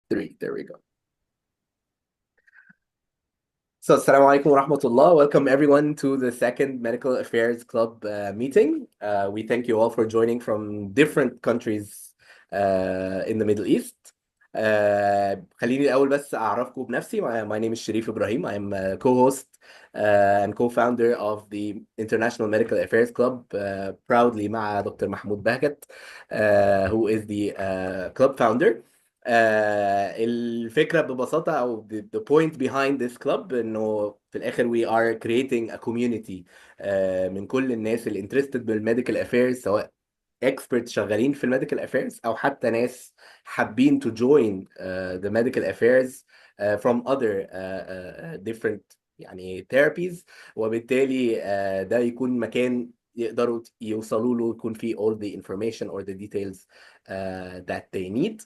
Three. There we go. So, Assalamu alaikum wa rahmatullah. Welcome everyone to the second Medical Affairs Club meeting. We thank you all for joining from different countries in the Middle East. خليني الأول بس أعرفكم بنفسي. My name is Sharif Ibrahim. I'm a co-host and co-founder of the International Medical Affairs Club, proudly مع Dr. Mahmoud Bahgat, who is the club founder. الفكرة ببساطة أو the point behind this club إنه في الآخر we are creating a community من كل الناس اللي interested بالميديكال affairs، سواء experts شغالين في الميديكال affairs أو حتى ناس حابين to join the medical affairs from other different يعني therapies، وبالتالي ده يكون مكان يقدروا يوصلوا له، يكون فيه all the information or the details that they need.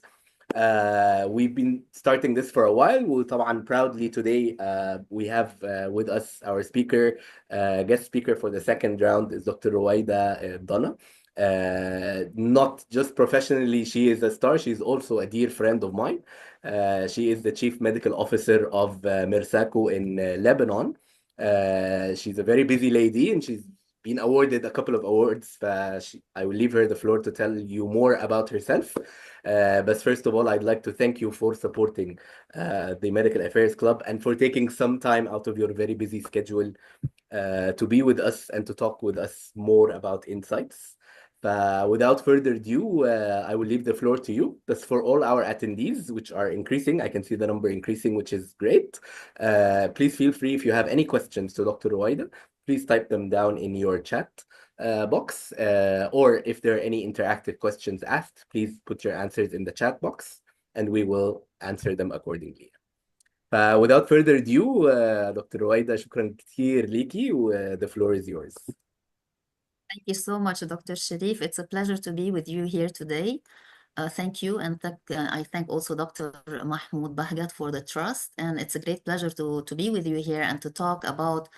We've been starting this for a while. وطبعا proudly today we have with us our speaker, guest speaker for the second round is Dr. Rouwayda Dana. Not just professionally, she is a star. She's also a dear friend of mine. She is the chief medical officer of Mersako in Lebanon. She's a very busy lady and she's been awarded a couple of awards. I will leave her the floor to tell you more about herself. But first of all, I'd like to thank you for supporting the Medical Affairs Club and for taking some time out of your very busy schedule to be with us and to talk with us more about insights. Without further ado, I will leave the floor to you. That's for all our attendees, which are increasing. I can see the number increasing, which is great. Please feel free if you have any questions to Dr. Rouwayda, please type them down in your chat box, or if there are any interactive questions asked, please put your answers in the chat box and we will answer them accordingly. Without further ado, Dr. Rouwayda, شكرا كتير ليكي the floor is yours. Thank you so much, Dr. Sharif. It's a pleasure to be with you here today. Thank you, and I thank also Dr. Mahmoud Bahgat for the trust, and it's a great pleasure to be with you here and to talk about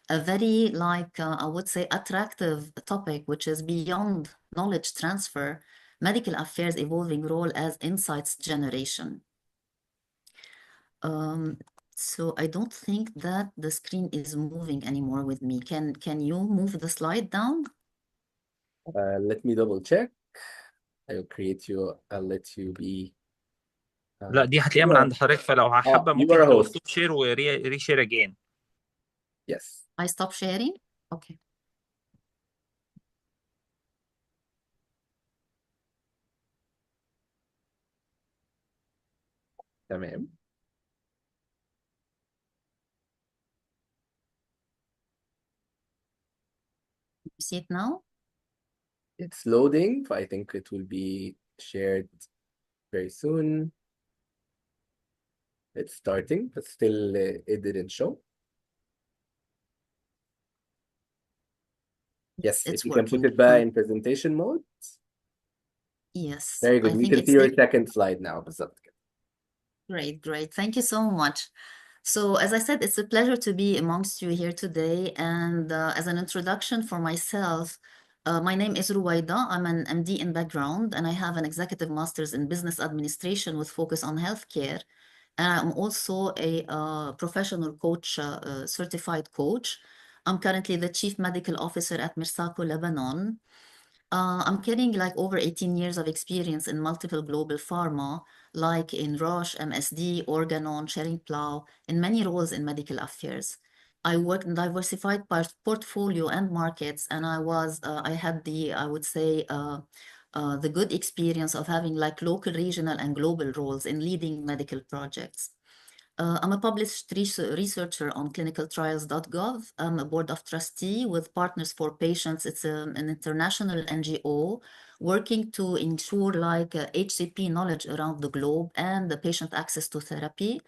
a very, I would say, attractive topic, which is beyond knowledge transfer, medical affairs evolving role as insights generation. So I don't think that the screen is moving anymore with me. Can you move the slide down? Let me double check. I'll let you be. لا دي هتلاقيها من عند حضرتك، فلو حابة you are ممكن a host. ستوب شير وري شير اجين. Yes. I stop sharing? Okay. تمام. You see it now? It's loading. I think it will be shared very soon. It's starting, but still it didn't show. Yes, It's if you can put working. it back in presentation mode. Yes. Very good. I We think can it's see your second slide now. Great, great. Thank you so much. So as I said, it's a pleasure to be amongst you here today. And as an introduction for myself, my name is Rouwayda. I'm an MD in background, and I have an executive master's in business administration with focus on healthcare. And I'm also a professional coach, certified coach. I'm currently the chief medical officer at Mersako, Lebanon. I'm carrying like over 18 years of experience in multiple global pharma, like in Roche, MSD, Organon, Schering-Plough, in many roles in medical affairs. I work in diversified portfolio and markets, and I had I would say, the good experience of having like local, regional, and global roles in leading medical projects. I'm a published researcher on clinicaltrials.gov. I'm a board of trustee with Partners for Patients. It's an international NGO working to ensure like HCP knowledge around the globe and the patient access to therapy.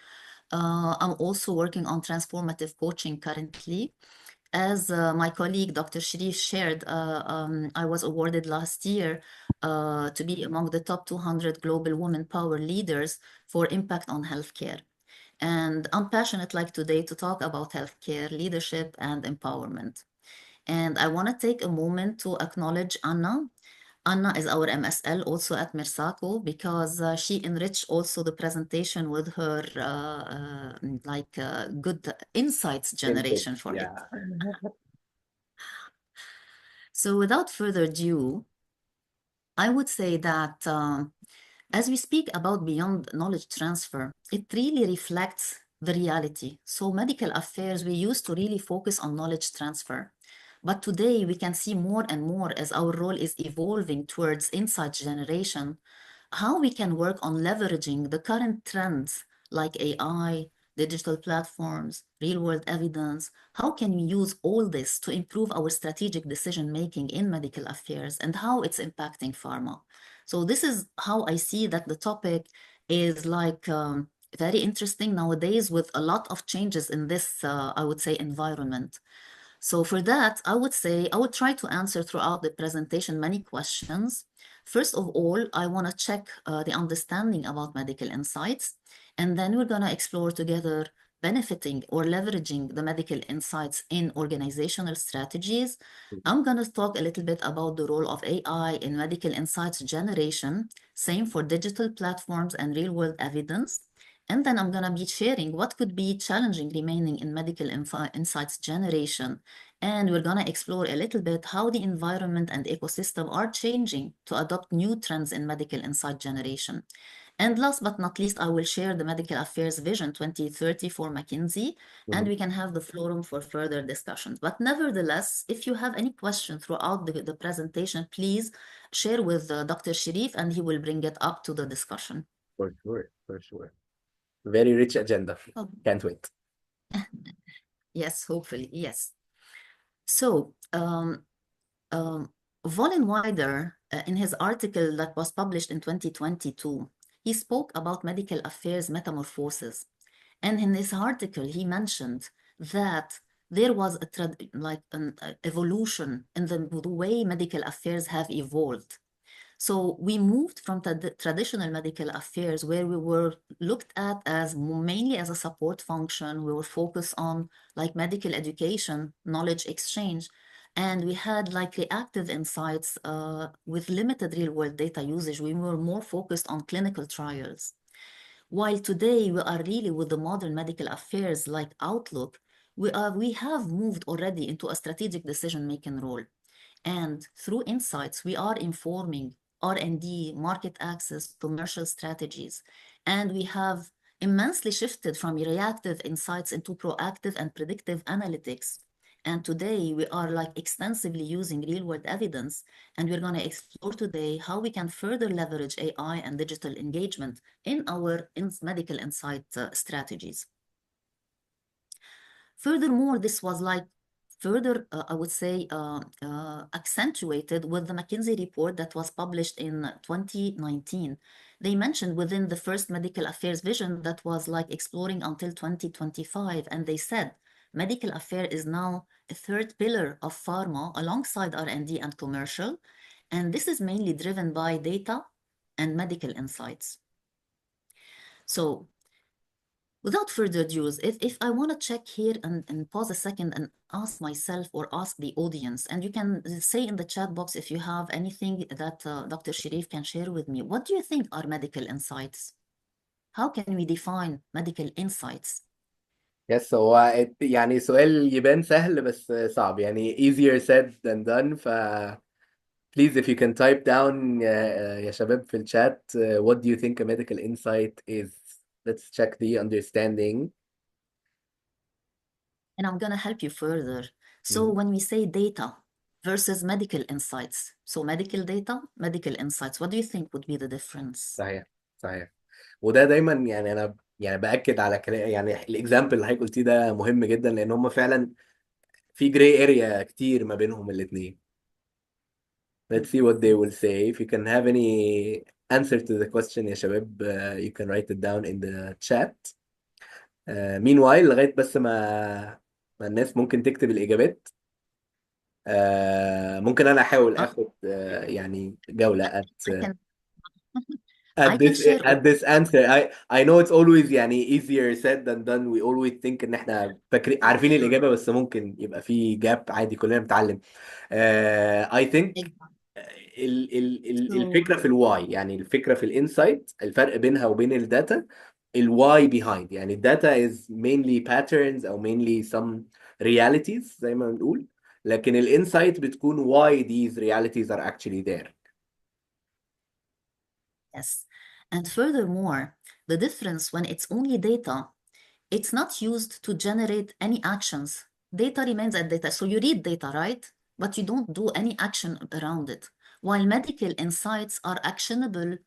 I'm also working on transformative coaching currently. As my colleague Dr. Sharif shared, I was awarded last year to be among the top 200 global women power leaders for impact on healthcare. And I'm passionate like today to talk about healthcare, leadership, and empowerment. And I want to take a moment to acknowledge Anna. Anna is our MSL also at Mersako because she enriched also the presentation with her good insights Input. generation for it. Yeah. So without further ado, I would say that as we speak about beyond knowledge transfer, it really reflects the reality. So medical affairs, we used to really focus on knowledge transfer. But today we can see more and more as our role is evolving towards insight generation, how we can work on leveraging the current trends like AI, digital platforms, real-world evidence. How can we use all this to improve our strategic decision-making in medical affairs and how it's impacting pharma? So this is how I see that the topic is very interesting nowadays with a lot of changes in this, I would say, environment. So for that, I would say I would try to answer throughout the presentation many questions. First of all, I want to check the understanding about medical insights, and then we're going to explore together benefiting or leveraging the medical insights in organizational strategies. I'm going to talk a little bit about the role of AI in medical insights generation, same for digital platforms and real-world evidence. And then I'm going to be sharing what could be challenging remaining in medical insights generation. And we're going to explore a little bit how the environment and ecosystem are changing to adopt new trends in medical insight generation. And last but not least, I will share the Medical Affairs Vision 2030 for McKinsey, and we can have the forum for further discussions. But nevertheless, if you have any question throughout the presentation, please share with Dr. Sharif, and he will bring it up to the discussion. For sure, for sure. Very rich agenda. Oh. Can't wait. Yes, hopefully, yes. So, Vollenweider, in his article that was published in 2022, he spoke about medical affairs metamorphosis. And in this article, he mentioned that there was an evolution in the way medical affairs have evolved. So we moved from traditional medical affairs where we were looked at as mainly as a support function. We were focused on like medical education, knowledge exchange, and we had like reactive insights with limited real world data usage. We were more focused on clinical trials. While today we are really with the modern medical affairs like outlook, we have moved already into a strategic decision-making role. And through insights, we are informing R&D, market access, commercial strategies. And we have immensely shifted from reactive insights into proactive and predictive analytics. And today we are like extensively using real-world evidence, and we're going to explore today how we can further leverage AI and digital engagement in our medical insight strategies. Furthermore, this was like further, I would say, accentuated with the McKinsey report that was published in 2019. They mentioned within the first medical affairs vision that was like exploring until 2025, and they said medical affair is now a third pillar of pharma alongside R&D and commercial, and this is mainly driven by data and medical insights. So without further ado, if I want to check here and pause a second and ask myself or ask the audience, and you can say in the chat box if you have anything that Dr. Sharif can share with me, what do you think are medical insights? How can we define medical insights? يس هو يعني سؤال يبان سهل بس صعب يعني easier said than done please if you can type down يا شباب في الشات what do you think a medical insight is. Let's check the understanding. And I'm going to help you further. So when we say data versus medical insights, so medical data, medical insights, what do you think would be the difference? صحيح صحيح. وده دايما يعني انا يعني باكد على كلام يعني الاكزامبل اللي حضرتك قلتيه ده مهم جدا لان هم فعلا في جراي اريا كتير ما بينهم الاثنين. Let's see what they will say. If you can have any answer to the question يا شباب you can write it down in the chat. Meanwhile لغاية بس ما الناس ممكن تكتب الإجابات. ممكن أنا أحاول آخد يعني جولة I can share at this answer. I know it's always يعني easier said than done. We always think إن إحنا فاكرين عارفين الإجابة بس ممكن يبقى في جاب عادي كلنا بنتعلم. I think So الفكره في الواي، يعني الفكره في الانسايت، الفرق بينها وبين الداتا، الواي behind. يعني الداتا is mainly patterns او mainly some realities زي ما بنقول، لكن الانسايت بتكون why these realities are actually there. yes, and furthermore, the difference when it's only data, it's not used to generate any actions. Data remains as data. So you read data, right? But you don't do any action around it. While medical insights are actionable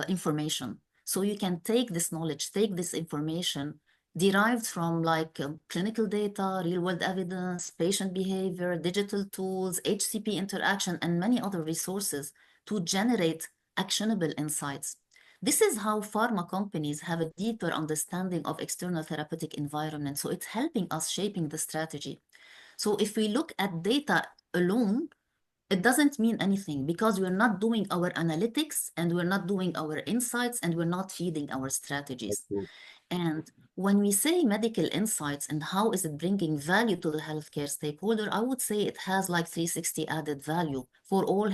information. So you can take this knowledge, take this information derived from like clinical data, real world evidence, patient behavior, digital tools, HCP interaction, and many other resources to generate actionable insights. This is how pharma companies have a deeper understanding of external therapeutic environment. So it's helping us shaping the strategy. So if we look at data alone, it doesn't mean anything because we're not doing our analytics and we're not doing our insights and we're not feeding our strategies. And when we say medical insights and how is it bringing value to the healthcare stakeholder, I would say it has like 360 added value for all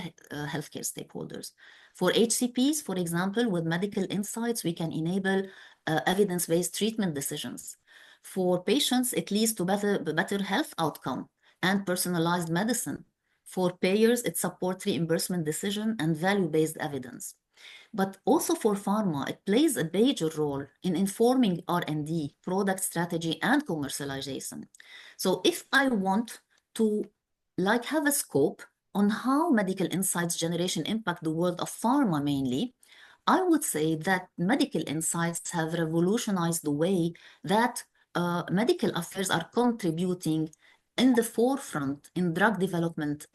healthcare stakeholders. For HCPs, for example, with medical insights, we can enable evidence-based treatment decisions. For patients, it leads to better health outcome and personalized medicine. For payers, it supports reimbursement decision and value-based evidence. But also for pharma, it plays a major role in informing R&D, product strategy, and commercialization. So if I want to like have a scope on how medical insights generation impact the world of pharma mainly, I would say that medical insights have revolutionized the way that medical affairs are contributing in the forefront in drug development,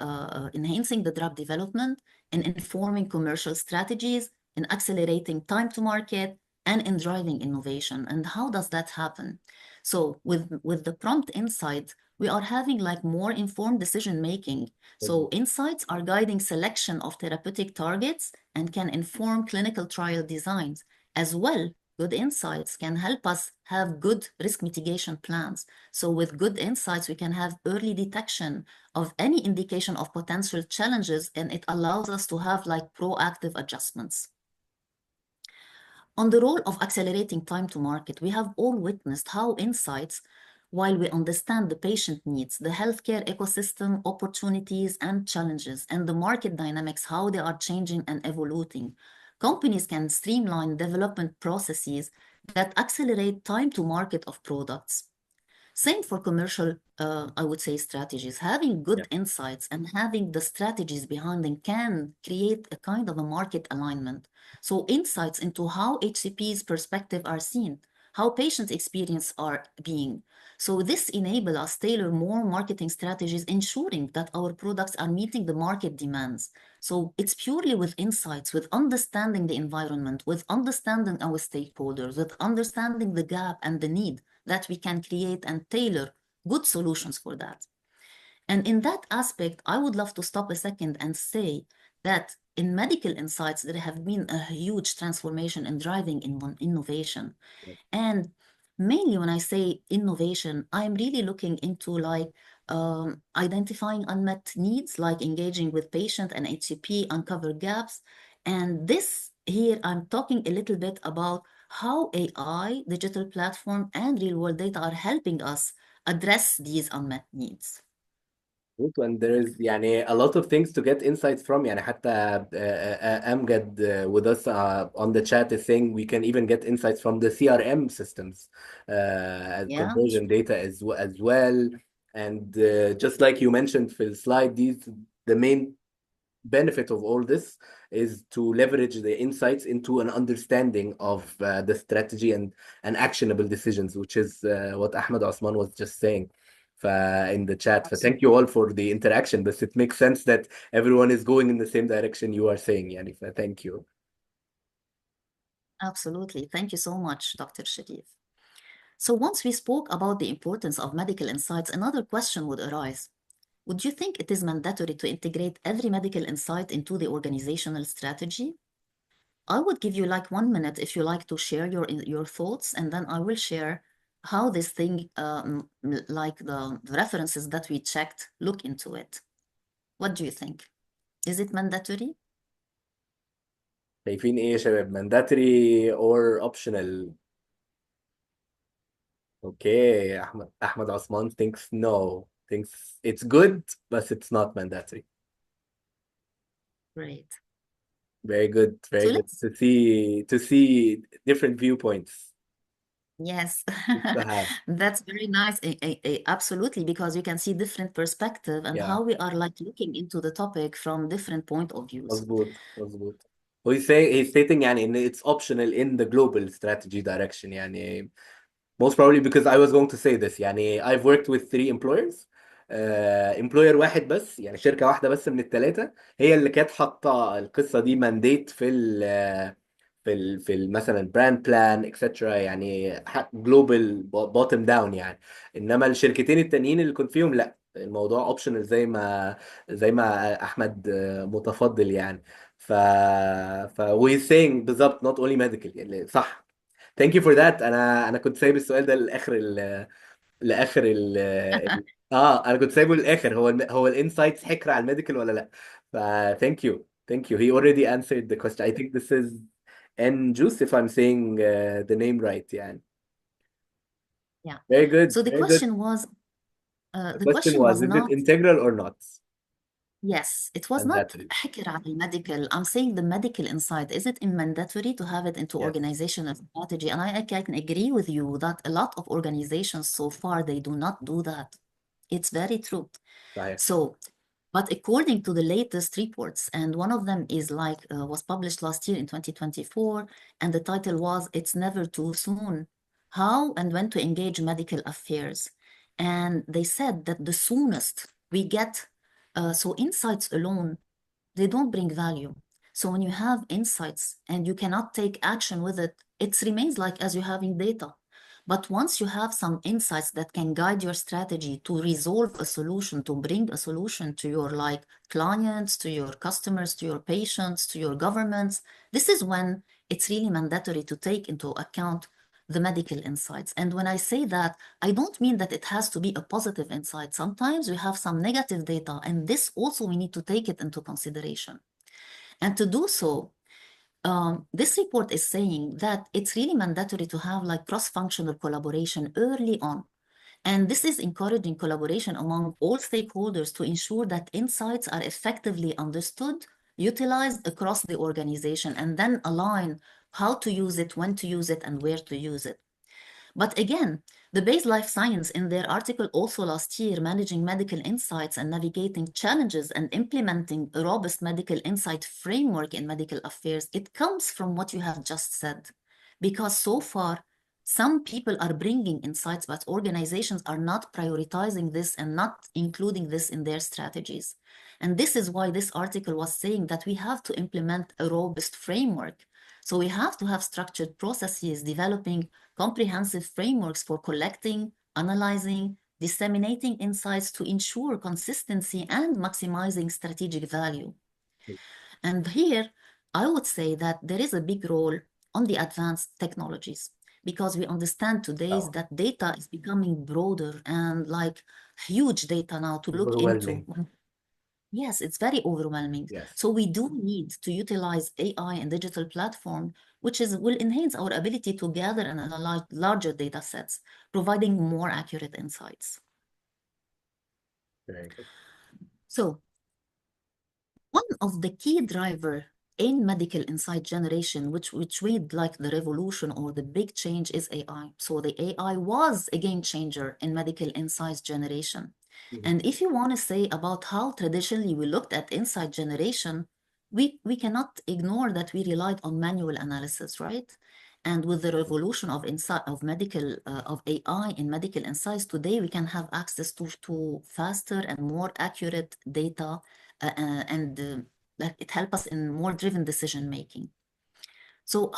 enhancing the drug development and informing commercial strategies, in accelerating time to market, and in driving innovation. And how does that happen? So with the prompt insights, we are having like more informed decision making. So insights are guiding selection of therapeutic targets and can inform clinical trial designs. As well, good insights can help us have good risk mitigation plans. So with good insights, we can have early detection of any indication of potential challenges, and it allows us to have like proactive adjustments. On the role of accelerating time to market, we have all witnessed how insights, while we understand the patient needs, the healthcare ecosystem, opportunities and challenges, and the market dynamics, how they are changing and evolving, companies can streamline development processes that accelerate time to market of products. Same for commercial, I would say, strategies. Having good insights and having the strategies behind them can create a kind of a market alignment. So insights into how HCP's perspective are seen, how patient experience are being. So this enable us tailor more marketing strategies, ensuring that our products are meeting the market demands. So it's purely with insights, with understanding the environment, with understanding our stakeholders, with understanding the gap and the need that we can create and tailor good solutions for that. And in that aspect, I would love to stop a second and say that in medical insights, there have been a huge transformation in driving innovation. And mainly when I say innovation, I'm really looking into like identifying unmet needs, like engaging with patient and HCP, uncover gaps. And this here, I'm talking a little bit about how AI, digital platform, and real-world data are helping us address these unmet needs. And there is يعني a lot of things to get insights from. يعني حتى Amjad with us on the chat is saying we can even get insights from the CRM systems, as Yeah, conversion data as well. And just like you mentioned في slide, the main benefit of all this is to leverage the insights into an understanding of the strategy and actionable decisions, which is what Ahmed Osman was just saying in the chat. Thank you all for the interaction, but it makes sense that everyone is going in the same direction you are saying. Yani, thank you. absolutely. Thank you so much, Dr. Sharif. So once we spoke about the importance of medical insights, another question would arise. Would you think it is mandatory to integrate every medical insight into the organizational strategy? I would give you like 1 minute if you like to share your thoughts, and then I will share how this thing, like the references that we checked, look into it. What do you think? Is it mandatory? شايفين ايه يا شباب؟ mandatory or optional؟ اوكي، احمد عثمان thinks no, thinks it's good but it's not mandatory. Great. Very good, very So good let's, to see different viewpoints. yes, Good to have. that's very nice. Absolutely, because you can see different perspective and Yeah. how we are like looking into the topic from different point of views. مظبوط مظبوط. he's stating يعني ان it's optional in the global strategy direction يعني. Most probably because I was going to say this يعني I've worked with 3 employers. employer واحد بس، يعني شركة واحدة بس من ال3 هي اللي كانت حاطة القصة دي mandate في مثلا براند بلان اكسترا، يعني جلوبال بوتم داون يعني. انما الشركتين التانيين اللي كنت فيهم لا، الموضوع اوبشنال زي ما احمد متفضل يعني. ف we saying بالظبط not only medical يعني، صح. Thank you for that. انا كنت سايب السؤال ده انا كنت سايبه للاخر. هو الانسايتس حكر على الميديكال ولا لا؟ ف thank you he already answered the question. I think this is N juice if I'm saying the name right يعني. Yeah. Very good, So the very good. question was, The the question question was, was is it not, integral or not? yes, it was not Mandatory. حكر على المedical. I'm saying the medical insight. Is it mandatory to have it into Yes. organizational strategy? And I can agree with you that a lot of organizations so far, they do not do that. It's very true. صحيح. So, but according to the latest reports, and one of them is like was published last year in 2024, and the title was "It's Never Too Soon: How and When to Engage Medical Affairs." And they said that the soonest we get, so insights alone, they don't bring value. So when you have insights and you cannot take action with it, it remains like as you having data. But once you have some insights that can guide your strategy to resolve a solution, to bring a solution to your like clients, to your customers, to your patients, to your governments, this is when it's really mandatory to take into account the medical insights. And when I say that, I don't mean that it has to be a positive insight. Sometimes we have some negative data, and this also we need to take it into consideration. And to do so, this report is saying that it's really mandatory to have like cross-functional collaboration early on. And this is encouraging collaboration among all stakeholders to ensure that insights are effectively understood, utilized across the organization, and then align how to use it, when to use it, and where to use it. But again, the Base Life Science in their article also last year, Managing Medical Insights and Navigating Challenges and Implementing a Robust Medical Insight Framework in Medical Affairs, it comes from what you have just said. Because so far, some people are bringing insights, but organizations are not prioritizing this and not including this in their strategies. And this is why this article was saying that we have to implement a robust framework. So we have to have structured processes, developing comprehensive frameworks for collecting, analyzing, disseminating insights to ensure consistency and maximizing strategic value. And here, I would say that there is a big role on the advanced technologies, because we understand today Oh, that data is becoming broader and like huge data now to look overwhelming. into. Yes, it's very overwhelming. Yes. So we do need to utilize AI and digital platform, which will enhance our ability to gather and analyze larger data sets, providing more accurate insights. Very good. So one of the key driver in medical insight generation, which made like the revolution or the big change, is AI. So the AI was a game changer in medical insights generation. And if you want to say about how traditionally we looked at insight generation, we cannot ignore that we relied on manual analysis, right? And with the revolution of insight of AI in medical insights today, we can have access to faster and more accurate data, and that it helps us in more driven decision making. So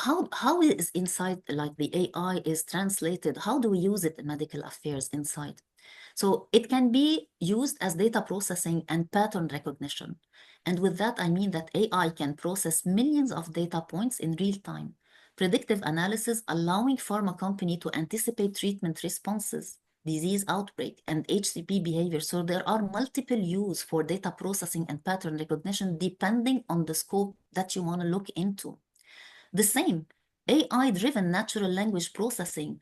how is insight, like the AI is translated? How do we use it in medical affairs insight? So it can be used as data processing and pattern recognition. And with that, I mean that AI can process millions of data points in real time. Predictive analysis allowing pharma company to anticipate treatment responses, disease outbreak, and HCP behavior. So there are multiple use for data processing and pattern recognition depending on the scope that you want to look into. The same, AI-driven natural language processing,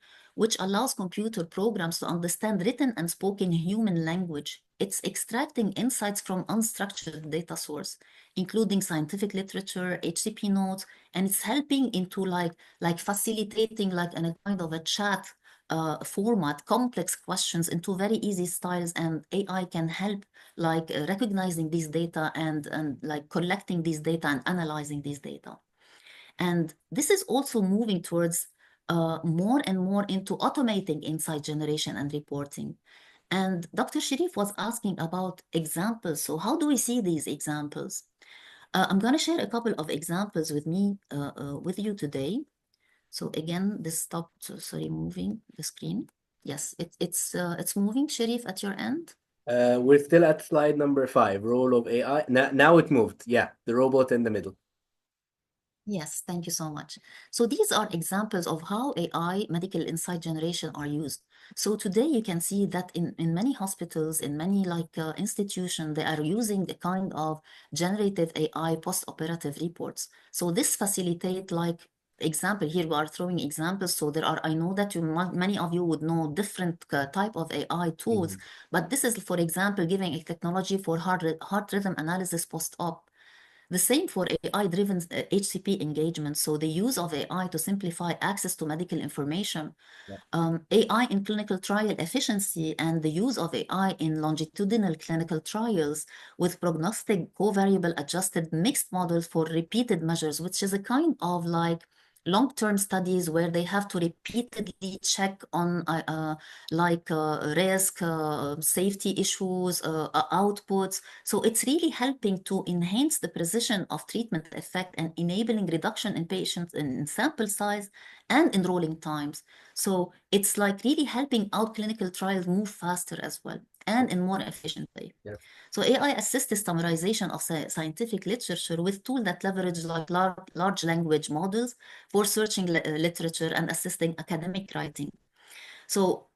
which allows computer programs to understand written and spoken human language. It's extracting insights from unstructured data source, including scientific literature, HCP notes, and it's helping into like facilitating like in a kind of a chat format, complex questions into very easy styles, and AI can help like recognizing these data and like collecting these data and analyzing these data. And this is also moving towards more and more into automating insight generation and reporting. And Dr. Sharif was asking about examples. So how do we see these examples? I'm going to share a couple of examples with you today. So again, this stopped, sorry, moving the screen. Yes, it's moving, Sharif, at your end. We're still at slide number 5, role of AI. Now it moved. Yeah, the robot in the middle. Yes, thank you so much. So these are examples of how AI medical insight generation are used. So today you can see that in many hospitals, in many institutions, they are using a kind of generative AI post-operative reports. So this facilitate like example here, we are throwing examples. So there are, I know that many of you would know different type of AI tools, but this is, for example, giving a technology for heart rhythm analysis post-op. The same for AI-driven HCP engagement. So the use of AI to simplify access to medical information, AI in clinical trial efficiency, and the use of AI in longitudinal clinical trials with prognostic covariable adjusted mixed models for repeated measures, which is a kind of like long-term studies where they have to repeatedly check on risk, safety issues, outputs. So it's really helping to enhance the precision of treatment effect and enabling reduction in patients in sample size and enrolling times. So it's like really helping out clinical trials move faster as well and in more efficient way. Yeah. So AI assists the summarization of scientific literature with tools that leverage like large language models for searching literature and assisting academic writing. So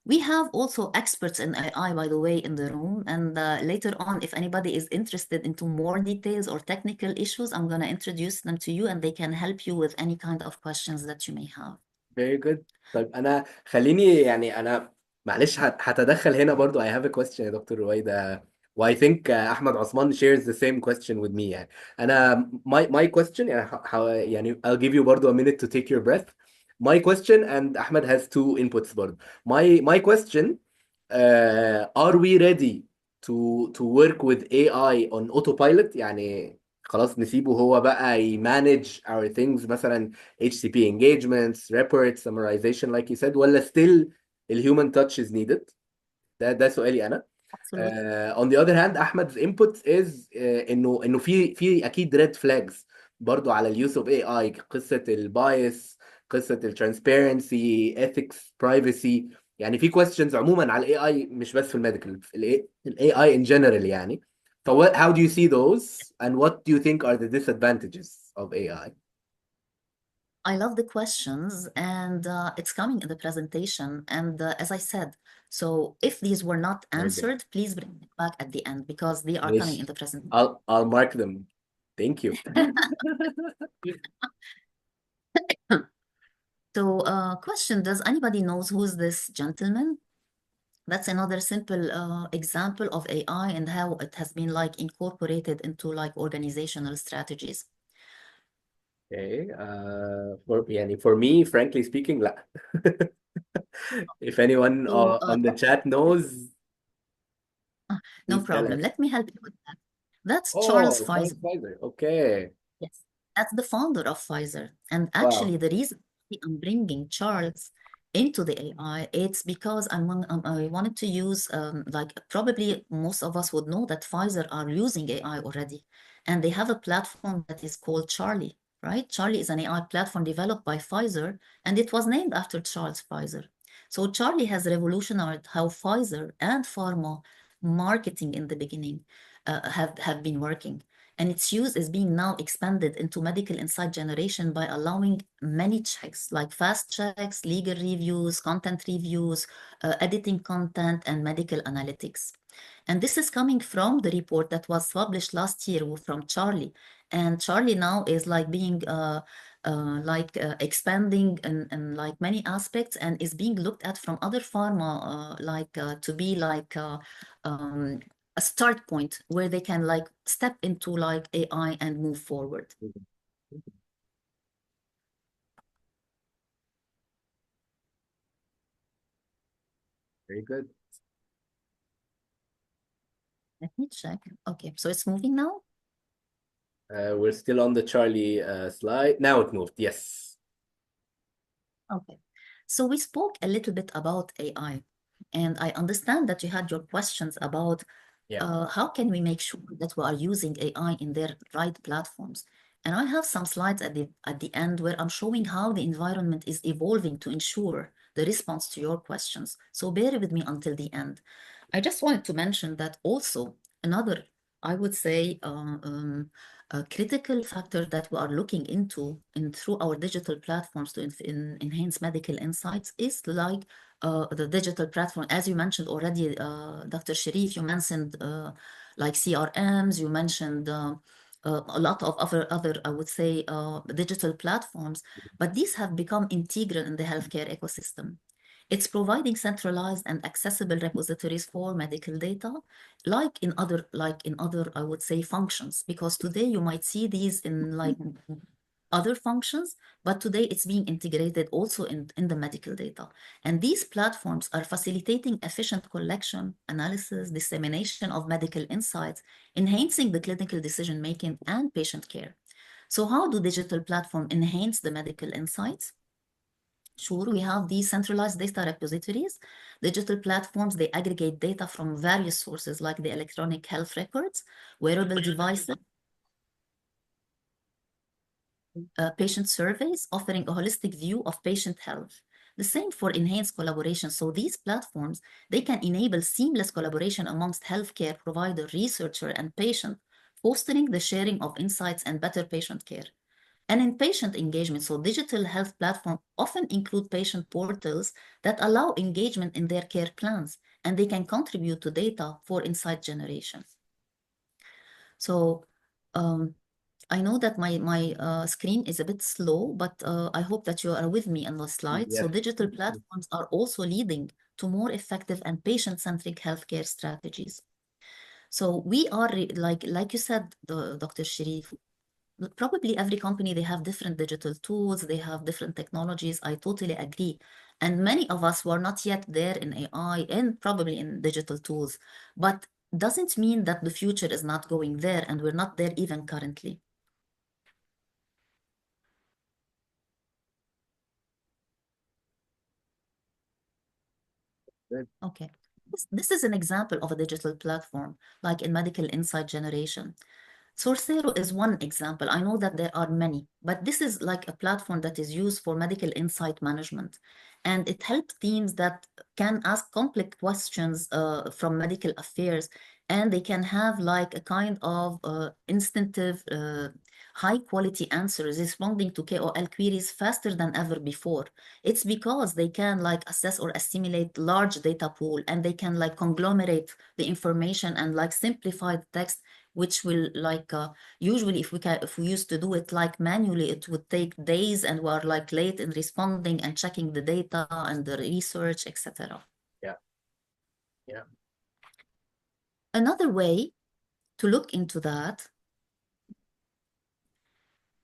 we have also experts in AI, by the way, in the room. And later on, if anybody is interested into more details or technical issues, I'm going to introduce them to you and they can help you with any kind of questions that you may have. Very good. طيب أنا خليني يعني أنا معلش هتدخل هنا برضو. I have a question يا دكتور رويدة. I think أحمد عثمان shares the same question with me. يعني أنا my question يعني I'll give you برضو a minute to take your breath. My question, and Ahmed has 2 inputs برضو. My question, are we ready to work with AI on autopilot؟ يعني خلاص نسيبه هو بقى manage our things، مثلا HCP engagements, reports, summarization like you said، ولا still الhuman touch is needed؟ ده سؤالي انا. On the other hand, Ahmed's input is انه في اكيد red flags برضو على اليوز of AI، قصة البايس، قصة الترانسبيرنسي، ethics، privacy. يعني في questions عموما على AI، مش بس في الميديكال، ال AI in general يعني. how do you see those and what do you think are the disadvantages of AI? I love the questions, and it's coming in the presentation. And as I said, so if these were not answered, please bring it back at the end because they are coming in the presentation. I'll mark them. Thank you. So question, does anybody knows who's this gentleman? That's another simple example of AI and how it has been like incorporated into like organizational strategies. Okay. For me, frankly speaking, لا. If anyone on the chat knows, no please tell problem. us. Let me help you with that. That's Charles Charles Pfizer. Pfizer. Okay. Yes, that's the founder of Pfizer. And actually, the reason I'm bringing Charles into the AI, it's because I wanted to use, like probably most of us would know that Pfizer are using AI already. And they have a platform that is called Charlie, right? Charlie is an AI platform developed by Pfizer, and it was named after Charles Pfizer. So Charlie has revolutionized how Pfizer and pharma marketing in the beginning have been working. and its use is being now expanded into medical insight generation by allowing many checks, like fast checks, legal reviews, content reviews, editing content, and medical analytics. And this is coming from the report that was published last year from Charlie. And Charlie now is like being expanding in like many aspects, and is being looked at from other pharma to be like a start point where they can like step into like AI and move forward. Very good. Let me check. Okay, so it's moving now. We're still on the Charlie slide. Now it moved. Yes. Okay, so we spoke a little bit about AI, and I understand that you had your questions about how can we make sure that we are using AI in their right platforms. And I have some slides at the end where I'm showing how the environment is evolving to ensure the response to your questions. So bear with me until the end. I just wanted to mention that also another, I would say, a critical factor that we are looking into through our digital platforms to enhance medical insights is like the digital platform. As you mentioned already, Dr. Sharif, you mentioned like CRMs, you mentioned a lot of other, I would say, digital platforms, but these have become integral in the healthcare ecosystem. It's providing centralized and accessible repositories for medical data, like in other, I would say, functions, because today you might see these in like other functions, but today it's being integrated also in the medical data. And these platforms are facilitating efficient collection, analysis, dissemination of medical insights, enhancing the clinical decision-making and patient care. So how do digital platforms enhance the medical insights? Sure, we have these centralized data repositories. Digital platforms, they aggregate data from various sources like the electronic health records, wearable devices, patient surveys, offering a holistic view of patient health. The same for enhanced collaboration. So these platforms, they can enable seamless collaboration amongst healthcare provider, researcher, and patient, fostering the sharing of insights and better patient care. And in patient engagement, so digital health platforms often include patient portals that allow engagement in their care plans, and they can contribute to data for insight generation. So I know that my screen is a bit slow, but I hope that you are with me on the slide. Yes. So digital platforms are also leading to more effective and patient-centric healthcare strategies. So we are, like you said, Dr. Sharif, probably every company, they have different digital tools, they have different technologies. I totally agree. And many of us were not yet there in AI and probably in digital tools, but doesn't mean that the future is not going there, and we're not there even currently. Good. Okay. This is an example of a digital platform, like in medical insight generation. Sourcero is one example. I know that there are many, but this is like a platform that is used for medical insight management. And it helps teams that can ask complex questions from medical affairs, and they can have like a kind of instantive, high quality answers responding to KOL queries faster than ever before. It's because they can like assess or assimilate large data pool, and they can like conglomerate the information and like simplify the text, which will like usually if we used to do it like manually, it would take days, and we're like late in responding and checking the data and the research, etc. Yeah. Yeah. Another way to look into that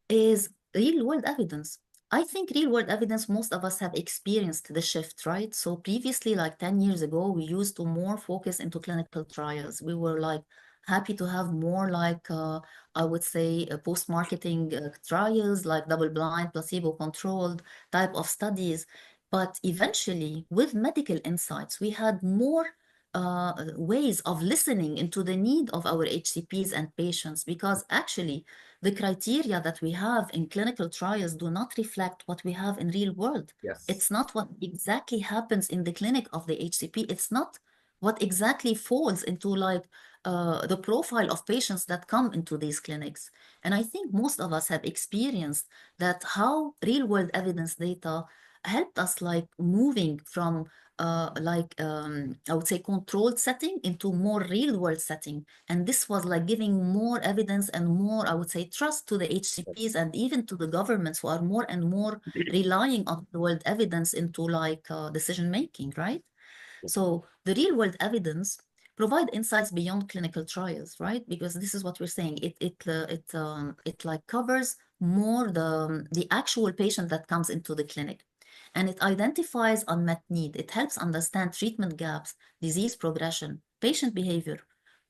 is real world evidence. I think real world evidence, most of us have experienced the shift, right? So previously, like 10 years ago, we used to more focus into clinical trials. We were like happy to have more like, I would say, post-marketing trials, like double-blind, placebo-controlled type of studies. But eventually, with medical insights, we had more ways of listening into the need of our HCPs and patients, because actually, the criteria that we have in clinical trials do not reflect what we have in real world. Yes. It's not what exactly happens in the clinic of the HCP. It's not what exactly falls into like the profile of patients that come into these clinics. And I think most of us have experienced that how real world evidence data helped us like moving from I would say controlled setting into more real world setting. And this was like giving more evidence and more, I would say, trust to the HCPs and even to the governments who are more and more relying on the world evidence into like decision making, right? So the real world evidence provide insights beyond clinical trials, right? Because this is what we're saying. It like covers more the actual patient that comes into the clinic, and it identifies unmet need. It helps understand treatment gaps, disease progression, patient behavior,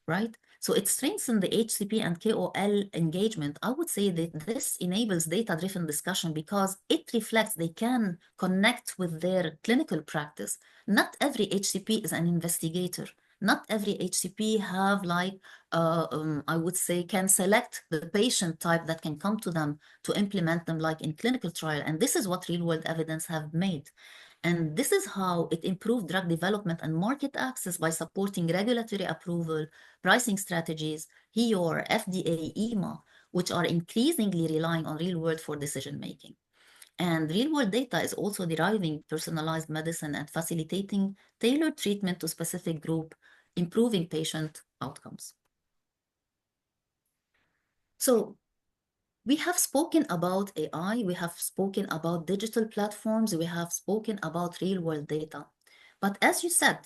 right? So it strengthens the HCP and KOL engagement. I would say that this enables data-driven discussion because it reflects they can connect with their clinical practice. Not every HCP is an investigator. Not every HCP have like, I would say, can select the patient type that can come to them to implement them like in clinical trial. And this is what real world evidence have made. And this is how it improved drug development and market access by supporting regulatory approval, pricing strategies, HEOR, FDA, EMA, which are increasingly relying on real world for decision making. And real world data is also deriving personalized medicine and facilitating tailored treatment to specific group, improving patient outcomes. So we have spoken about AI, we have spoken about digital platforms, we have spoken about real world data. But as you said,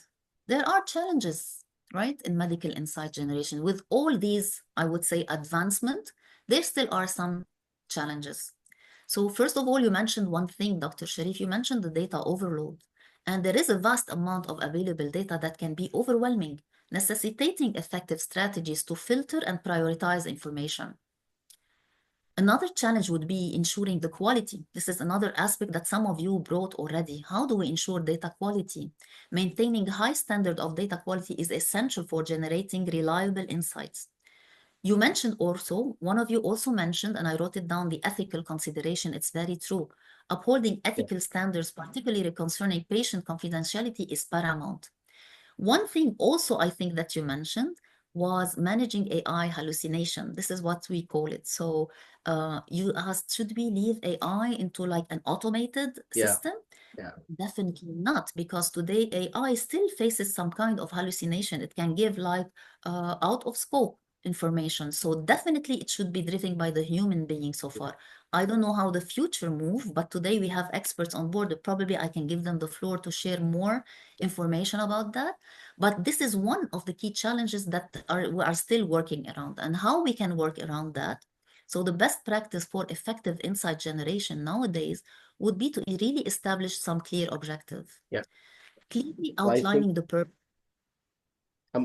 there are challenges, right, in medical insight generation. With all these, I would say, advancement, there still are some challenges. So first of all, you mentioned one thing, Dr. Sharif, you mentioned the data overload. And there is a vast amount of available data that can be overwhelming, necessitating effective strategies to filter and prioritize information. Another challenge would be ensuring the quality. This is another aspect that some of you brought already. How do we ensure data quality? Maintaining a high standard of data quality is essential for generating reliable insights. You mentioned also, one of you also mentioned, and I wrote it down, the ethical consideration. It's very true. Upholding ethical standards, particularly concerning patient confidentiality, is paramount. One thing also I think that you mentioned was managing AI hallucination. This is what we call it. So you asked, should we leave AI into like an automated system? Yeah. Definitely not, because today AI still faces some kind of hallucination. It can give like out of scope information. So definitely it should be driven by the human being so far. I don't know how the future move, but today we have experts on board. Probably I can give them the floor to share more information about that. But this is one of the key challenges that we are still working around, and how we can work around that. So the best practice for effective insight generation nowadays would be to really establish some clear objective. Yeah. Clearly Well, outlining the purpose.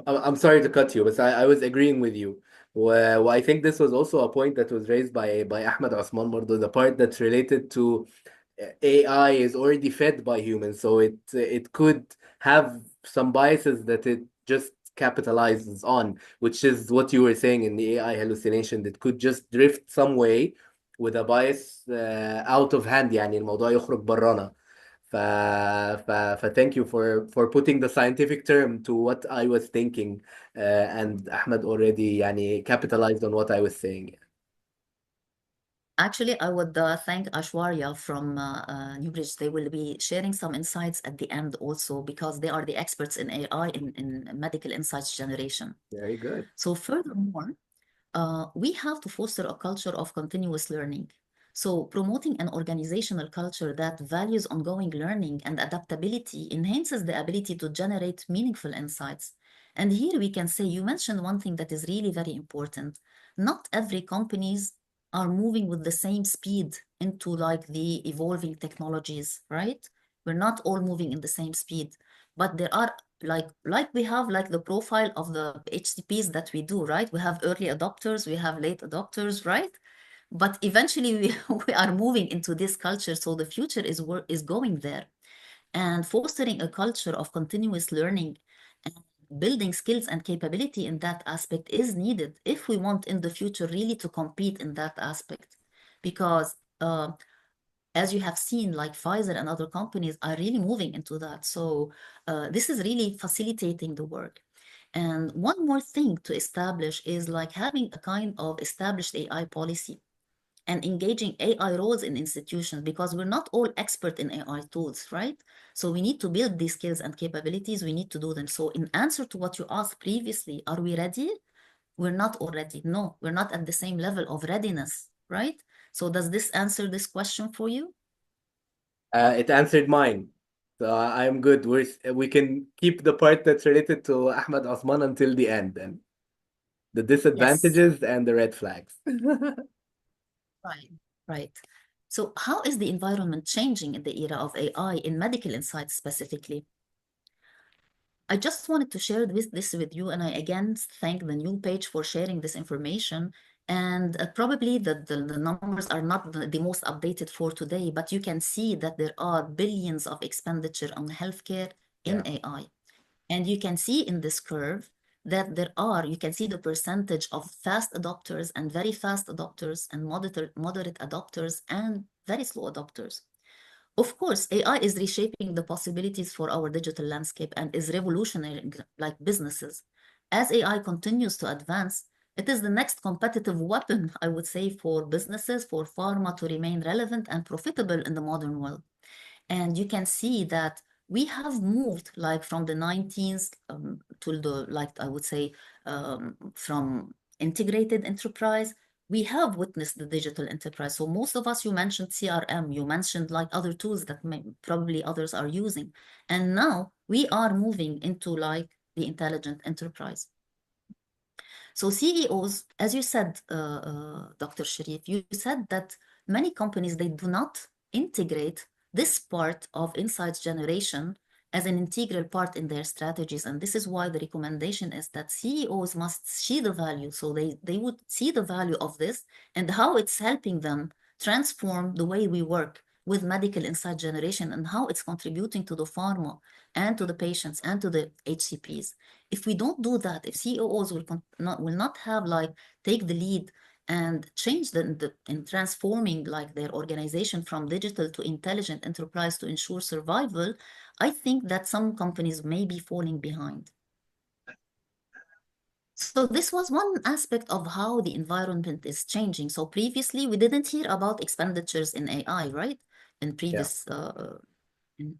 I'm sorry to cut you, but I was agreeing with you. Well, I think this was also a point that was raised by Ahmed Osman Mordo, the part that's related to AI is already fed by humans, so it could have some biases that it just capitalizes on, which is what you were saying in the AI hallucination that could just drift some way with a bias out of hand. يعني الموضوع يخرج برانا. ف... thank you for putting the scientific term to what I was thinking, and Ahmed already يعني capitalized on what I was saying. Actually, I would thank Ashwarya from Newbridge. They will be sharing some insights at the end also, because they are the experts in AI in medical insights generation. Very good. So furthermore, we have to foster a culture of continuous learning. So promoting an organizational culture that values ongoing learning and adaptability enhances the ability to generate meaningful insights. And here we can say, you mentioned one thing that is really very important. Not every companies are moving with the same speed into like the evolving technologies, right? We're not all moving in the same speed, but there are like we have like the profile of the HCPs that we do, right? We have early adopters, we have late adopters, right? But eventually we are moving into this culture. So the future is going there. And fostering a culture of continuous learning and building skills and capability in that aspect is needed if we want in the future really to compete in that aspect. Because as you have seen, like Pfizer and other companies are really moving into that. So this is really facilitating the work. And one more thing to establish is like having a kind of established AI policy and engaging AI roles in institutions, because we're not all expert in AI tools, right? So we need to build these skills and capabilities. We need to do them. So in answer to what you asked previously, are we ready? We're not already. No, we're not at the same level of readiness, right? So does this answer this question for you? It answered mine. So I'm good. We can keep the part that's related to Ahmed Osman until the end, and the Yes, disadvantages and the red flags. right, right. So how is the environment changing in the era of AI in medical insights specifically? I just wanted to share this with you, and I again thank the new page for sharing this information. And probably the numbers are not the most updated for today, but you can see that there are billions of expenditure on healthcare in Yeah. AI. And you can see in this curve that you can see the percentage of fast adopters and very fast adopters and moderate adopters and very slow adopters. Of course, AI is reshaping the possibilities for our digital landscape and is revolutionary like businesses. As AI continues to advance, it is the next competitive weapon, I would say, for businesses, for pharma to remain relevant and profitable in the modern world. And you can see that we have moved like from the 19s to the, like I would say, from integrated enterprise. We have witnessed the digital enterprise. So most of us, you mentioned CRM, you mentioned like other tools that probably others are using. And now we are moving into like the intelligent enterprise. So CEOs, as you said, Dr. Sharif, you said that many companies, they do not integrate this part of insights generation as an integral part in their strategies. And this is why the recommendation is that CEOs must see the value. So they would see the value of this and how it's helping them transform the way we work with medical insight generation and how it's contributing to the pharma and to the patients and to the HCPs. If we don't do that, if CEOs will not have like take the lead and change in transforming like their organization from digital to intelligent enterprise to ensure survival, I think that some companies may be falling behind. So this was one aspect of how the environment is changing. So previously we didn't hear about expenditures in AI, right? In Yeah. previous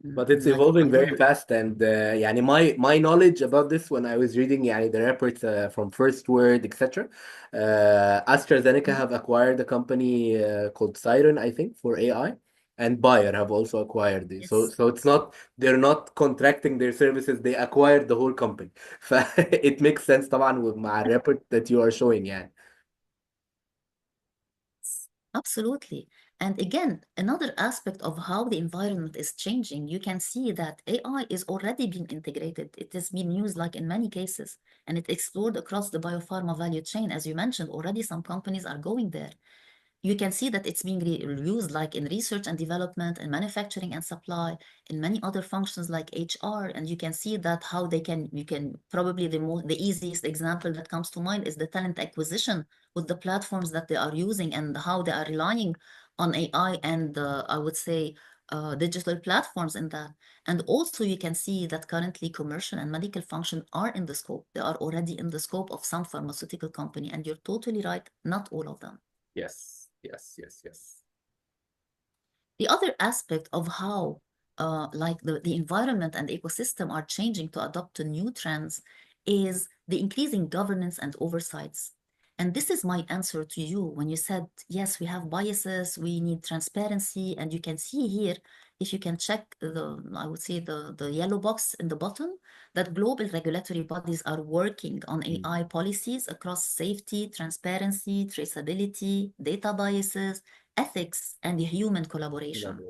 But it's like evolving very I fast, and يعني my knowledge about this when I was reading يعني the reports from First Word, etc. AstraZeneca have acquired a company called Siren, I think, for AI, and Bayer have also acquired it. So yes. so they're not contracting their services, they acquired the whole company. ف it makes sense طبعا مع الريبورت that you are showing يعني. Absolutely. And again, another aspect of how the environment is changing, you can see that AI is already being integrated. It has been used like in many cases, and it explored across the biopharma value chain. As you mentioned, already some companies are going there. You can see that it's being used like in research and development and manufacturing and supply, in many other functions like HR. And you can see that how you can probably the easiest example that comes to mind is the talent acquisition with the platforms that they are using and how they are relying on AI and I would say digital platforms in that. And also you can see that currently commercial and medical function are in the scope. They are already in the scope of some pharmaceutical company. And you're totally right, not all of them. Yes, yes, yes, yes. The other aspect of how like the environment and ecosystem are changing to adapt to new trends is the increasing governance and oversights. And this is my answer to you when you said, yes, we have biases, we need transparency. And you can see here, if you can check I would say the yellow box in the bottom, that global regulatory bodies are working on AI policies across safety, transparency, traceability, data biases, ethics, and human collaboration.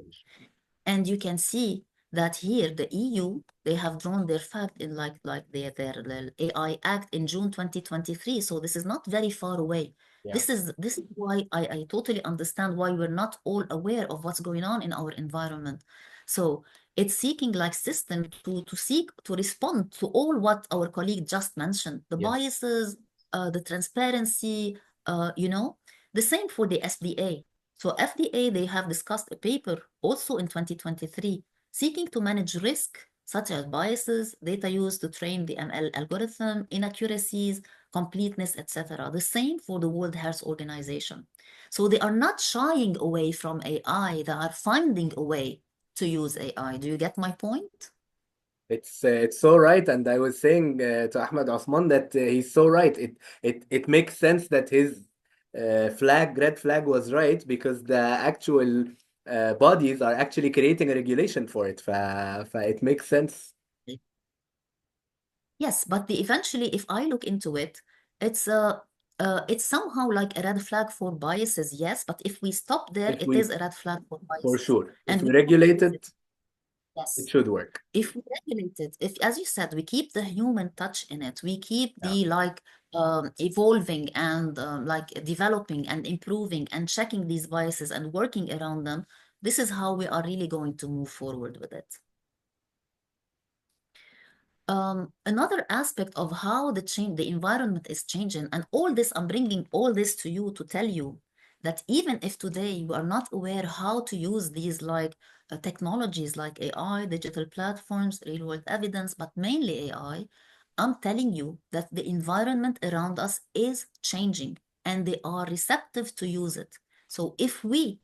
And you can see that here the EU, they have drawn their fact in like their AI Act in June 2023. So this is not very far away. Yeah. This is why I totally understand why we're not all aware of what's going on in our environment. So it's seeking like system to respond to all what our colleague just mentioned, the Yes. biases, the transparency, you know, the same for the SDA. So FDA, they have discussed a paper also in 2023 seeking to manage risk such as biases, data used to train the ML algorithm, inaccuracies, completeness, etc. The same for the World Health Organization. So they are not shying away from AI, they are finding a way to use AI. Do you get my point? It's so right, and I was saying to Ahmed Osman that he's so right. It makes sense that his red flag was right, because the actual bodies are actually creating a regulation for it. It makes sense. Yes, but eventually, if I look into it, it's somehow like a red flag for biases, yes. But if we stop there, If it we, is a red flag for for biases, sure, if and we we can regulate use it, it. Yes. it should work. If we regulate it, if, as you said, we keep the human touch in it, we keep Yeah. the like evolving and like developing and improving and checking these biases and working around them, this is how we are really going to move forward with it. Another aspect of how the environment is changing, and all this, I'm bringing all this to you to tell you that even if today you are not aware how to use these like technologies like AI, digital platforms, real world evidence, but mainly AI, I'm telling you that the environment around us is changing and they are receptive to use it. So if we,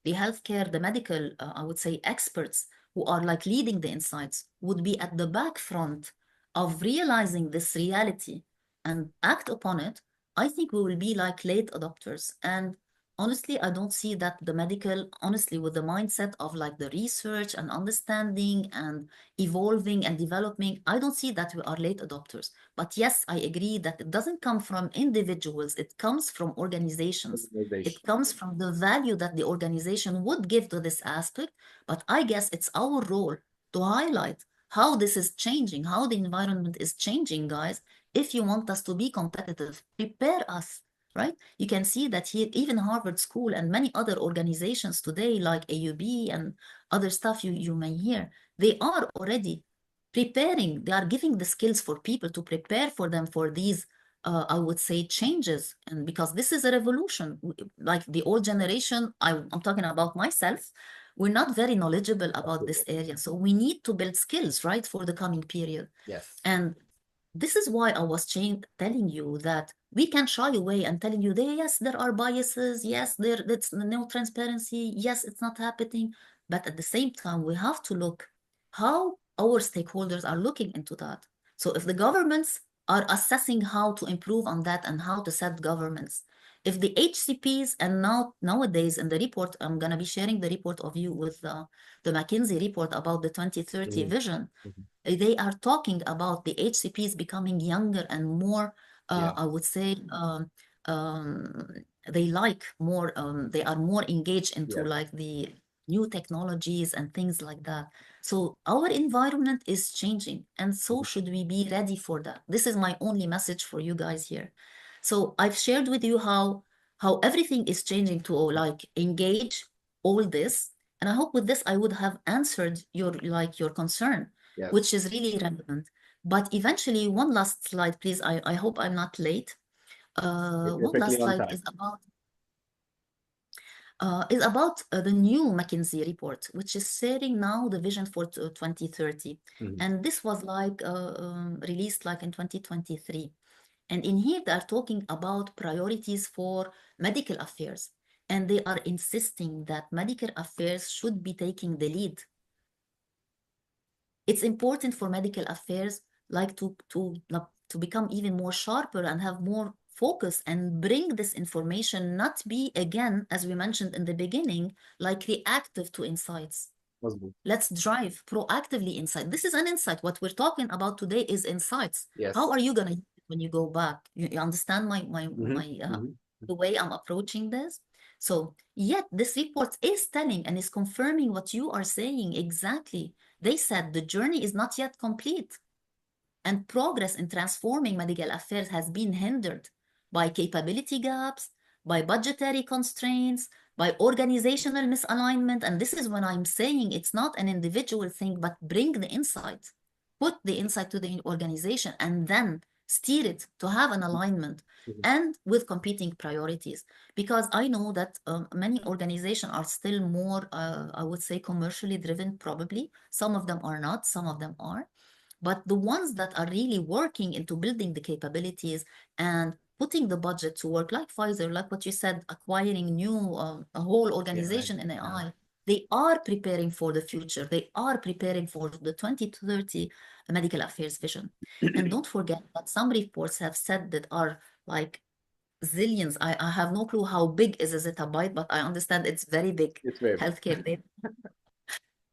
the healthcare, the medical, I would say experts who are like leading the insights, would be at the back front of realizing this reality and act upon it, I think we will be like late adopters. And honestly, I don't see that the medical, honestly, with the mindset of like the research and understanding and evolving and developing, I don't see that we are late adopters. But yes, I agree that it doesn't come from individuals, it comes from organizations. It comes from the value that the organization would give to this aspect. But I guess it's our role to highlight how this is changing, how the environment is changing, guys. If you want us to be competitive, prepare us, right? You can see that here, even Harvard School and many other organizations today, like AUB and other stuff you may hear, they are already preparing, they are giving the skills for people to prepare for them for these I would say changes. And because this is a revolution, like the old generation, I'm talking about myself, we're not very knowledgeable about this area. So we need to build skills, right, for the coming period. Yes. And this is why I was telling you that we can shy away and telling you that yes, there are biases, yes, that's no transparency, yes, it's not happening. But at the same time, we have to look how our stakeholders are looking into that. So if the governments are assessing how to improve on that and how to set governments, if the HCPs, and nowadays in the report, I'm going to be sharing the report of you with the McKinsey report about the 2030 vision. They are talking about the HCPs becoming younger and more, I would say, they like more, they are more engaged into like the new technologies and things like that. So our environment is changing, and so should we be ready for that. This is my only message for you guys here. So I've shared with you how everything is changing to like engage all this. And I hope with this I would have answered your concern, Yes. which is really relevant. But eventually, one last slide, please. I hope I'm not late. You're One last perfectly on slide time. is about the new McKinsey report, which is sharing now the vision for 2030. And this was like released like in 2023. And in here, they are talking about priorities for medical affairs. And they are insisting that medical affairs should be taking the lead. It's important for medical affairs like to become even more sharper and have more focus and bring this information, not be again, as we mentioned in the beginning, like reactive to insights. Let's drive proactively insight. This is an insight. What we're talking about today is insights. Yes. How are you gonna use it when you go back? You understand the way I'm approaching this? So yet this report is telling and is confirming what you are saying exactly. They said the journey is not yet complete, and progress in transforming medical affairs has been hindered by capability gaps, by budgetary constraints, by organizational misalignment. And this is when I'm saying it's not an individual thing, but bring the insight, put the insight to the organization, and then steer it to have an alignment and with competing priorities. Because I know that many organizations are still more, I would say, commercially driven, probably. Some of them are not, some of them are. But the ones that are really working into building the capabilities and putting the budget to work, like Pfizer, like what you said, acquiring new, a whole organization in AI, they are preparing for the future. They are preparing for the 2030 medical affairs vision. And don't forget that some reports have said that are like zillions. I have no clue how big is a zettabyte, but I understand it's very big. It's very big. Healthcare data.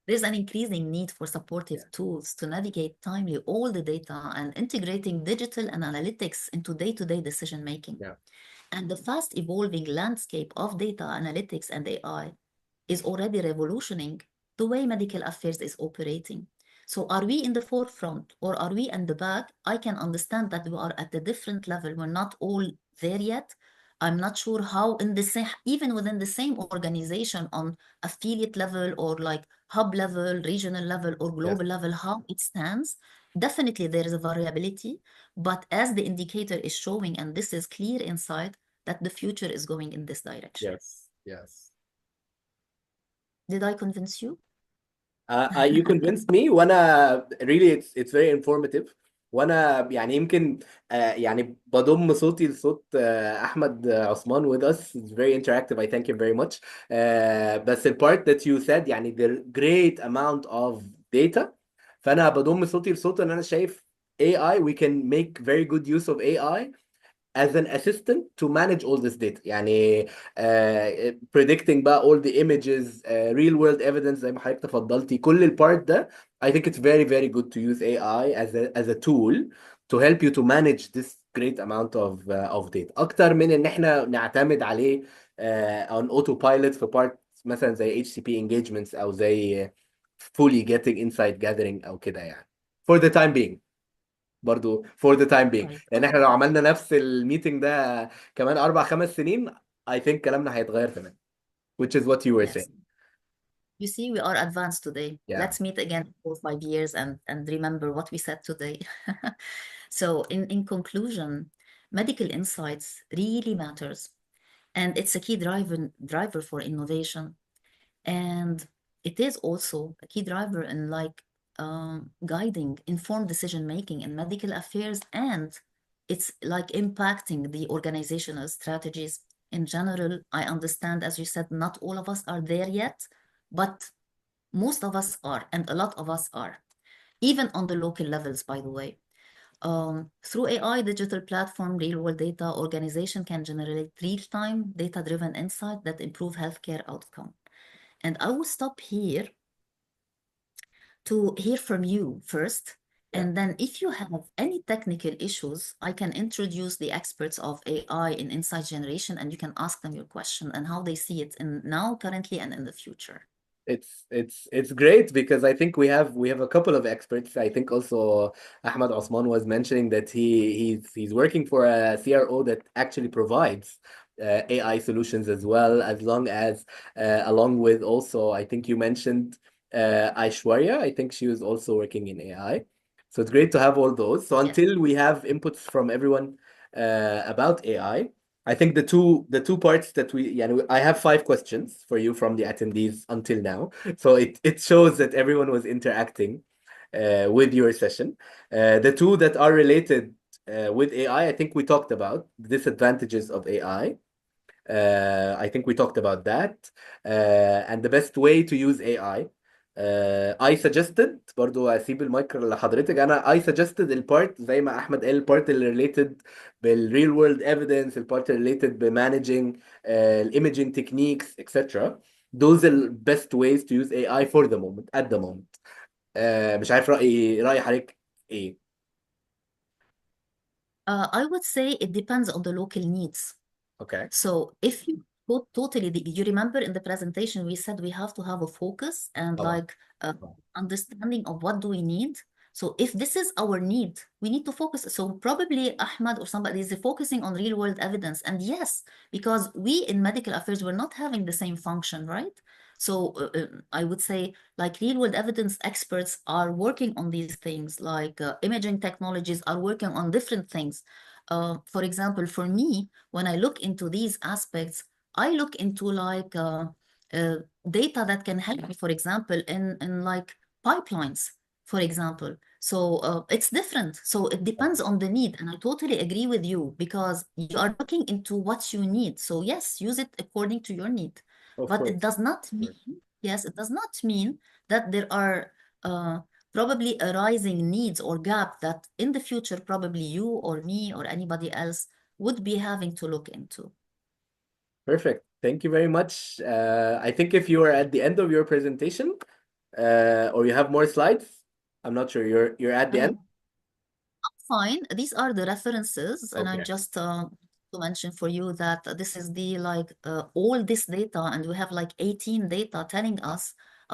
There's an increasing need for supportive tools to navigate timely all the data and integrating digital and analytics into day-to-day decision making. And the fast evolving landscape of data analytics and AI is already revolutioning the way medical affairs is operating. So are we in the forefront or are we in the back? I can understand that we are at a different level. We're not all there yet. I'm not sure how in the same, even within the same organization on affiliate level or like hub level, regional level or global level, how it stands. Definitely there is a variability, but as the indicator is showing, and this is clear insight, that the future is going in this direction. Yes. Did I convince you? You convinced me, وانا really it's very informative. وانا يعني يمكن يعني بضم صوتي لصوت احمد عثمان with us. It's very interactive. I thank him very much. بس the part that you said يعني the great amount of data, فانا بضم صوتي لصوت ان انا شايف AI, we can make very good use of AI as an assistant to manage all this data. يعني predicting بقى all the images, real world evidence زي ما حضرتك تفضلتي, كل البارت ده I think it's very very good to use AI as a tool to help you to manage this great amount of data, اكتر من ان احنا نعتمد عليه on autopilot في part مثلا زي HCP engagements او زي fully getting insight gathering او كده يعني, for the time being. برضو for the time being, لان احنا لو عملنا نفس الميتنج ده كمان 4-5 سنين I think كلامنا هيتغير تماما, which is what you were saying. You see, we are advanced today. Let's meet again in 4 or 5 years and remember what we said today. So in conclusion, medical insights really matters, and it's a key driver for innovation, and it is also a key driver in like guiding informed decision making in medical affairs, and it's like impacting the organizational strategies in general. I understand, as you said, not all of us are there yet, but most of us are, and a lot of us are, even on the local levels, by the way. Through AI, digital platform, real-world data, organization can generate real-time, data-driven insight that improve healthcare outcome. And I will stop here to hear from you first. And then if you have any technical issues, I can introduce the experts of AI in insight generation, and you can ask them your question and how they see it in now, currently, and in the future. It's great because I think we have a couple of experts. I think also Ahmad Osman was mentioning that he's working for a CRO that actually provides AI solutions as well, as long as along with also, I think you mentioned Aishwarya. I think she was also working in AI. So it's great to have all those. So until we have inputs from everyone about AI, I think the two parts that I have 5 questions for you from the attendees until now. So it shows that everyone was interacting with your session. The two that are related with AI, I think we talked about the disadvantages of AI. I think we talked about that, and the best way to use AI. I suggested برضو اسيب المايك لحضرتك. انا I suggested البارت زي ما احمد قال, البارت اللي related بالreal world evidence, البارت اللي related بmanaging imaging techniques, etc. Those are the best ways to use AI for the moment, at the moment. مش عارف رأي حضرتك ايه. I would say it depends on the local needs. Okay. So if you go totally, you remember in the presentation, we said we have to have a focus and like understanding of what do we need. So if this is our need, we need to focus. So probably Ahmad or somebody is focusing on real world evidence. And yes, because we in medical affairs, we're not having the same function, right? So I would say like real world evidence experts are working on these things, like imaging technologies are working on different things. For example, for me, when I look into these aspects, I look into like data that can help me, for example, in like pipelines, for example. So it's different. So it depends on the need. And I totally agree with you because you are looking into what you need. So yes, use it according to your need. Of But it course. does not mean, yes, it does not mean that there are probably arising needs or gap that in the future, probably you or me or anybody else would be having to look into. Perfect. Thank you very much. I think if you are at the end of your presentation, or you have more slides, I'm not sure. You're at the end? Fine. These are the references, and I Okay. just to mention for you that this is the like all this data, and we have like 18 data telling us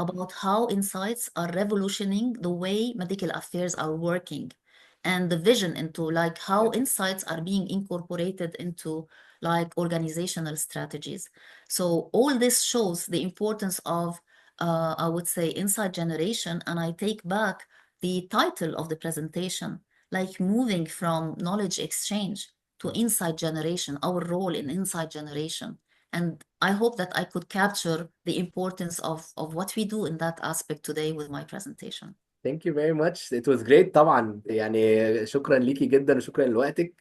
about how insights are revolutioning the way medical affairs are working, and the vision into like how Yeah. insights are being incorporated into like organizational strategies. So all this shows the importance of I would say insight generation, and I take back the title of the presentation, like moving from knowledge exchange to insight generation, our role in insight generation. And I hope that I could capture the importance of what we do in that aspect today with my presentation. Thank you very much. It was great طبعا. يعني شكرا ليكي جدا وشكرا لوقتك.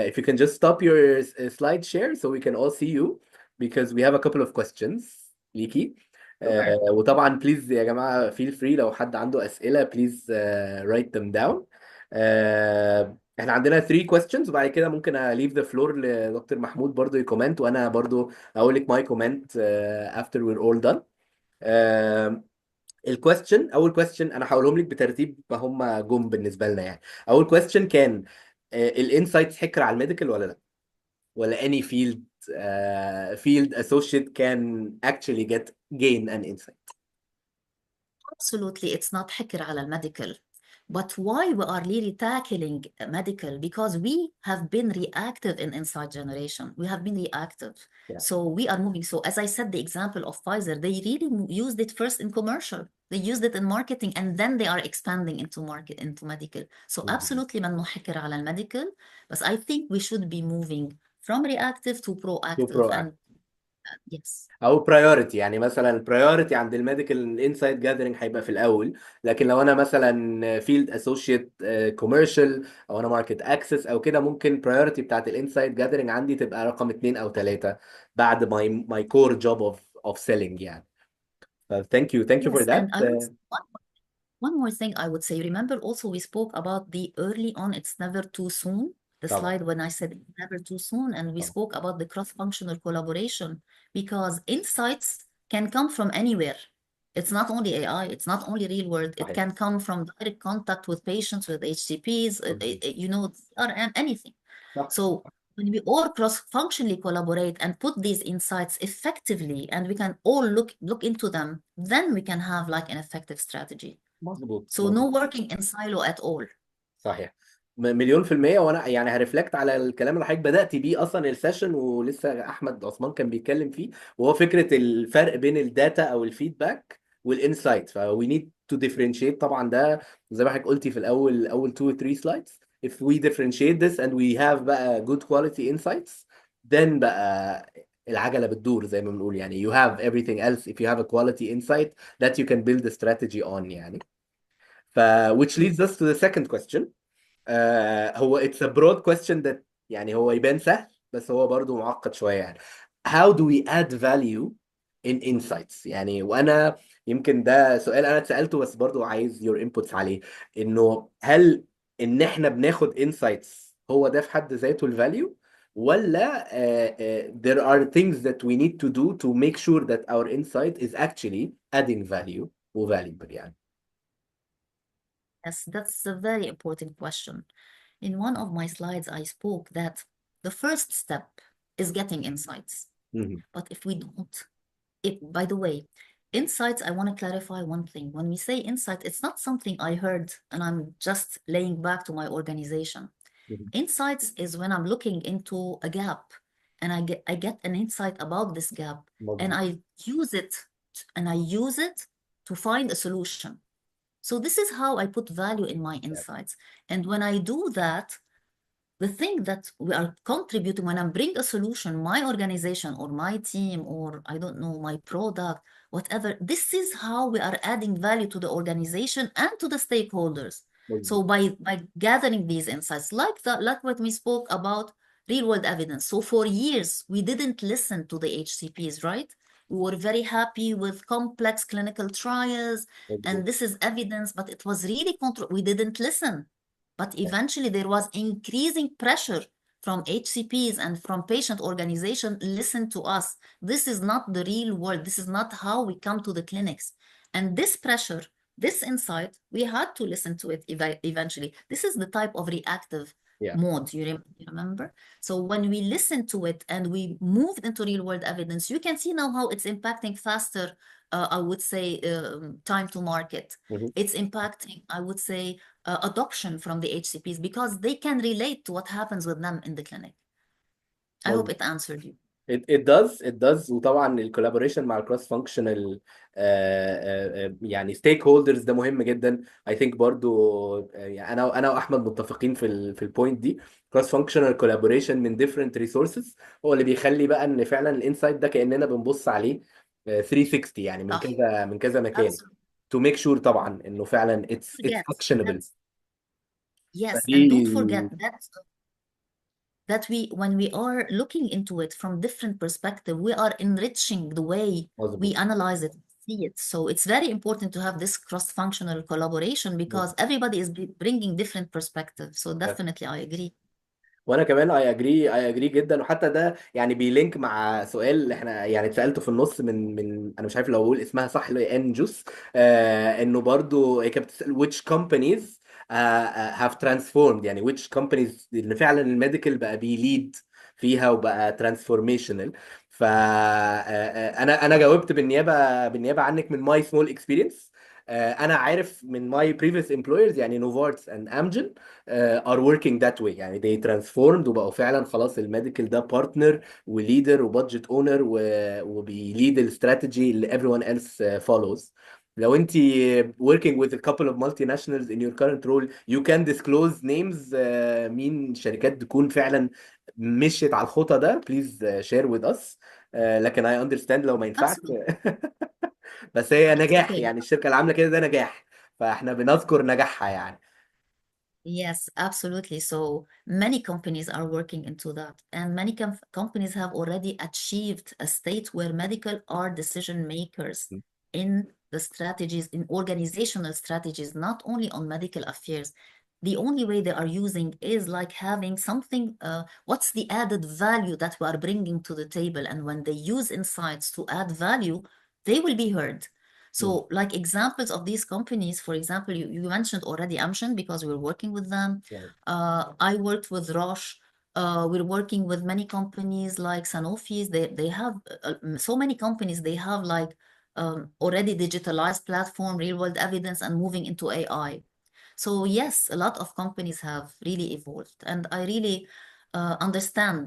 If you can just stop your slide share so we can all see you because we have a couple of questions ليكي. وطبعا please يا جماعة feel free لو حد عنده أسئلة please write them down. احنا عندنا 3 questions وبعد كده ممكن leave the floor لدكتور محمود برضو يكومنت وانا برضو اقول لك my comment after we're all done. اول كويستشن انا هقولهم لك بترتيب ما هم جم بالنسبه لنا يعني. اول كويستشن كان الانسايتس حكر على الميديكال ولا لا، ولا any field associate can actually gain an insight. Absolutely, it's not حكر على المedical. But why we are really tackling medical? Because we have been reactive in insight generation. We have been reactive. Yeah. So we are moving. So as I said, the example of Pfizer, they really used it first in commercial. They used it in marketing, and then they are expanding into medical. So absolutely منه حكر على المedical. But I think we should be moving from reactive to proactive. And yes. او priority، يعني مثلا priority عند الميديكال الانسايت جاذرنج هيبقى في الاول، لكن لو انا مثلا فيلد اسوشيت كوميرشال او انا ماركت اكسس او كده ممكن priority بتاعت الانسايت جاذرنج عندي تبقى رقم 2 او 3 بعد my core job of selling يعني. Thank you for Yes, that. and I would, one more thing I would say. Remember also we spoke about the early on, it's never too soon. The طبعا. slide when I said it's never too soon, and we طبعا. spoke about the cross-functional collaboration because insights can come from anywhere. It's not only AI, it's not only real world. It صحيح. can come from direct contact with patients, with HCPs, you know, CRM, anything. صح. So when we all cross-functionally collaborate and put these insights effectively, and we can all look into them, then we can have like an effective strategy. مظبوط. So no working in silo at all. صحيح. مليون في المية. وانا يعني هرفلكت على الكلام اللي حضرتك بدأت بيه اصلا السيشن، ولسه احمد عثمان كان بيتكلم فيه، وهو فكرة الفرق بين الداتا او الفيدباك والانسايت. فوي نيد تو ديفرنشيت. طبعا ده زي ما حضرتك قلتي في اول 2 3 سلايدز. if we differentiate this and we have بقى good quality insights then بقى العجلة بتدور زي ما بنقول يعني. you have everything else if you have a quality insight that you can build a strategy on يعني. which leads us to the second question. هو it's a broad question that يعني هو يبان سهل بس هو برضو معقد شوية يعني. how do we add value in insights يعني. وانا يمكن ده سؤال انا اتسألته بس برضو عايز your inputs عليه، انه هل ان احنا بناخد insights هو ده في حد ذاته الفاليو، ولا there are things that we need to do to make sure that our insight is actually adding value و valuable يعني. Yes, that's a very important question. In one of my slides, I spoke that the first step is getting insights. But if we don't, by the way, insights, I want to clarify one thing. When we say insight, it's not something I heard and I'm just laying back to my organization. Insights is when I'm looking into a gap and I get an insight about this gap and I use it and I use it to find a solution. So this is how I put value in my insights. And when I do that, the thing that we are contributing, when I bring a solution, my organization or my team, or I don't know, my product, whatever, this is how we are adding value to the organization and to the stakeholders. So by gathering these insights, like what we spoke about real world evidence. So for years, we didn't listen to the HCPs, right? We were very happy with complex clinical trials, and this is evidence, but it was really we didn't listen. But eventually there was increasing pressure from HCPs and from patient organization. Listen to us. This is not the real world. This is not how we come to the clinics. And this pressure, this insight, we had to listen to it eventually. This is the type of reactive mode, you remember? So when we listened to it and we moved into real world evidence, you can see now how it's impacting faster, I would say, time to market. It's impacting, I would say, adoption from the HCPs because they can relate to what happens with them in the clinic. I hope it answered you. It does. وطبعا الكولابوريشن مع الكروس فانكشنال يعني ستيك هولدرز ده مهم جدا. I think برضو يعني انا واحمد متفقين في البوينت دي. كروس فانكشنال كولابوريشن من different resources هو اللي بيخلي بقى ان فعلا الانسايت ده كاننا بنبص عليه 360 يعني من كذا مكان. to make sure طبعا انه فعلا it's actionable. Yes, and don't forget that when we are looking into it from different perspective, we are enriching the way we analyze it, see it. So it's very important to have this cross-functional collaboration because everybody is bringing different perspectives. So definitely I agree. وانا كمان اي اجري جدا. وحتى ده يعني بيلينك مع سؤال احنا يعني اتسالته في النص من انا مش عارف لو اقول اسمها صح اللي هي ان جوس، انه برضو هي كانت بتسال which companies have transformed، يعني which companies اللي فعلا الميديكال بقى بيليد فيها وبقى transformational. فانا جاوبت بالنيابه عنك من ماي سمول اكسبيرينس. انا عارف من ماي previous employers يعني نوفارتس اند امجن are working that way، يعني they transformed وبقوا فعلا خلاص الميديكال ده بارتنر وليدر وبادجت اونر وبيليد الاستراتيجي اللي everyone else follows. لو انت working with a couple of multinationals in your current role you can disclose names مين شركات تكون فعلا مشيت على الخطى ده please share with us. لكن I understand لو ما ينفعش بس هي نجاح، يعني الشركة اللي عاملة كده ده نجاح، فاحنا بنذكر نجاحها يعني. Yes, absolutely. So many companies are working into that, and many companies have already achieved a state where medical are decision makers in the strategies, in organizational strategies, not only on medical affairs. The only way they are using is like having something, what's the added value that we are bringing to the table? And when they use insights to add value, they will be heard. So like examples of these companies, for example, you mentioned already Amgen because we're working with them. I worked with Roche. We're working with many companies like Sanofi's. They have so many companies. They have like already digitalized platform, real world evidence, and moving into AI. So yes, a lot of companies have really evolved, and I really understand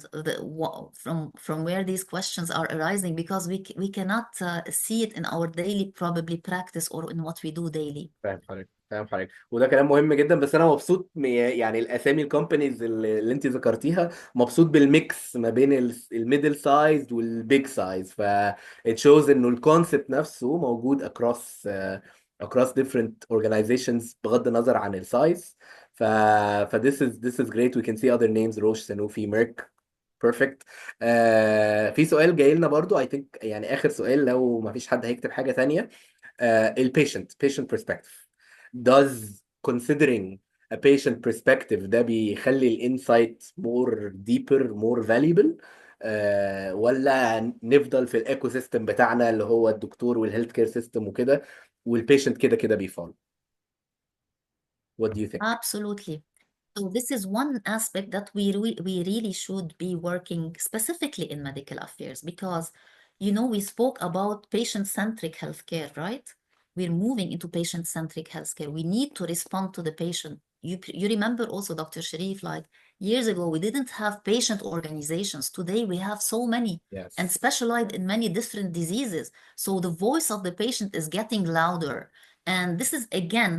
from where these questions are arising because we cannot see it in our daily probably practice or in what we do daily. فاهم حضرتك وده كلام مهم جدا. بس انا مبسوط يعني الاسامي الكومبانيز اللي انت ذكرتيها، مبسوط بالميكس ما بين الميدل سايز والبيج سايز. ف it shows انه الكونسبت نفسه موجود across different organizations بغض النظر عن السايز. ف this is great. We can see other names روش سانوفي ميرك. بيرفكت. في سؤال جاي لنا برضو I think يعني اخر سؤال لو ما فيش حد هيكتب حاجة تانية. patient perspective. Does considering a patient perspective ده بيخلي الانسايت more deeper more valuable ولا نفضل في الايكو سيستم بتاعنا اللي هو الدكتور والهيلث كير سيستم وكده والبيشنت كده بيفول؟ What do you think? Absolutely. So this is one aspect that we really should be working specifically in medical affairs because, you know, we spoke about patient-centric healthcare, right? We're moving into patient-centric healthcare. We need to respond to the patient. You remember also, Dr. Sharif, like Years ago, we didn't have patient organizations. Today, we have so many and Yes. specialized in many different diseases. So the voice of the patient is getting louder. And this is, again,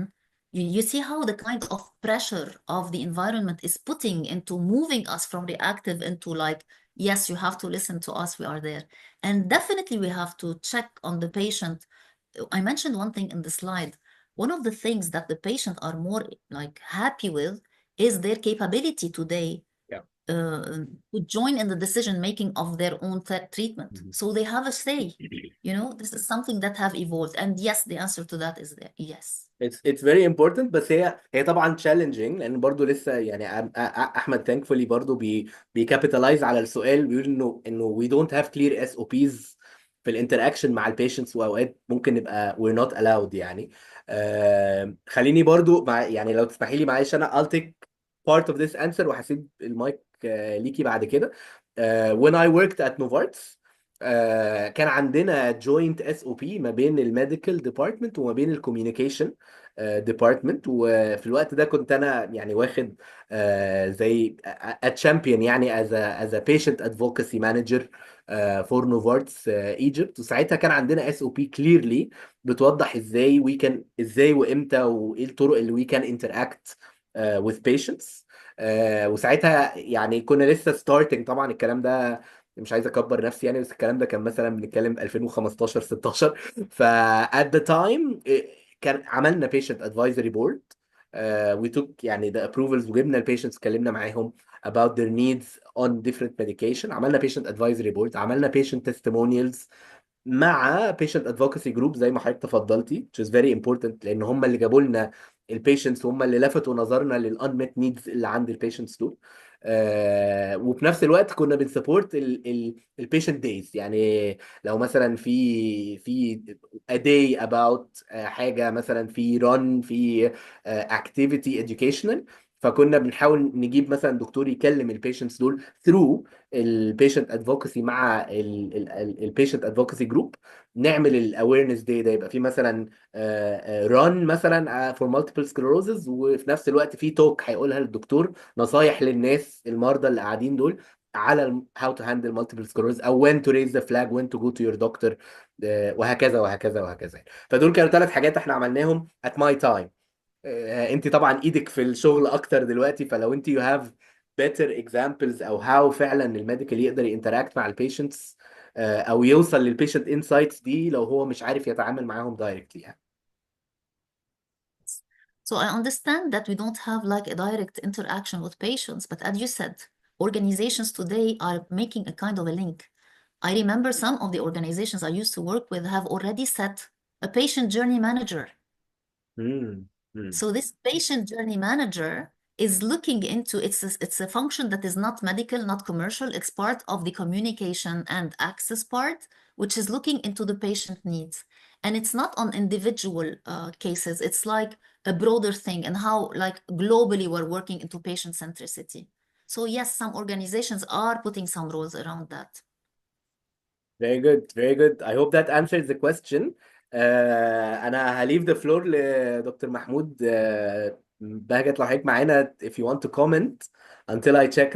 you see how the kind of pressure of the environment is putting into moving us from reactive into like, yes, you have to listen to us, we are there. And definitely we have to check on the patient. I mentioned one thing in the slide. One of the things that the patient are more like happy with is their capability today Yeah. to join in the decision making of their own treatment. Mhm. So they have a say. You know, this is something that have evolved. And yes, the answer to that is there. Yes. It's very important. بس هي طبعا challenging لان برضو لسه يعني احمد thankfully برضو بيكابيتالايز على السؤال، بيقول انه we don't have clear SOPs في الانتراكشن مع البيشنتس، واوقات ممكن نبقى we're not allowed يعني. خليني برضو يعني لو تسمحي لي معلش انا I'll take part of this answer وهسيب المايك ليكي بعد كده. when I worked at Novartis كان عندنا جوينت اس او بي ما بين الميديكال ديبارتمنت وما بين الكوميونيكيشن ديبارتمنت، وفي الوقت ده كنت انا يعني واخد زي تشامبيون يعني از بيشنت ادفوكسي مانجر فور نوفارتس ايجيبت. وساعتها كان عندنا اس او بي كليرلي بتوضح ازاي وامتى وايه الطرق اللي وي كان انتراكت with patients. وساعتها يعني كنا لسه ستارتنج طبعا الكلام ده، مش عايز اكبر نفسي يعني، بس الكلام ده كان مثلا بنتكلم 2015 16. ف at the time كان عملنا patient advisory board. we took يعني the approvals وجبنا البيشنتس اتكلمنا معاهم about their needs on different medication. عملنا patient advisory board، عملنا patient testimonials مع patient advocacy group زي ما حضرتك تفضلتي which is very important، لان هم اللي جابوا لنا البيشنتس، هم اللي لفتوا نظرنا للانمت نيدز اللي عند البيشنتس دول. وفي نفس الوقت كنا بنسبورت البيشنت دايز، يعني لو مثلا في a day about حاجه مثلا في run في activity educational، فكنا بنحاول نجيب مثلا دكتور يكلم البيشنتس دول through البيشنت ادفوكسي مع البيشنت ادفوكسي جروب، نعمل الاويرنس داي ده يبقى في مثلا ران مثلا فور مالتيبل سكلروزز، وفي نفس الوقت في توك هيقولها الدكتور، نصايح للناس المرضى اللي قاعدين دول على how to handle multiple sclerosis او when to raise the flag when to go to your doctor وهكذا وهكذا وهكذا. فدول كانوا 3 حاجات احنا عملناهم at my time. انت طبعا ايدك في الشغل اكتر دلوقتي، فلو انت you have better examples او how فعلا الميديكال يقدر ينتراكت مع البيشنتس او يوصل للبيشنت انسايتس دي لو هو مش عارف يتعامل معاهم دايركتلي يعني. So I understand that we don't have like a direct interaction with patients, but as you said, organizations today are making a kind of a link. I remember some of the organizations I used to work with have already set a patient journey manager. مم. مم. So this patient journey manager is looking into, it's a function that is not medical, not commercial. It's part of the communication and access part, which is looking into the patient needs. And it's not on individual cases. It's like a broader thing and how like globally we're working into patient centricity. So yes, some organizations are putting some rules around that. Very good, very good. I hope that answers the question. أنا هليف the floor لدكتور محمود بهجت لو حضرتك معانا if you want to comment until I check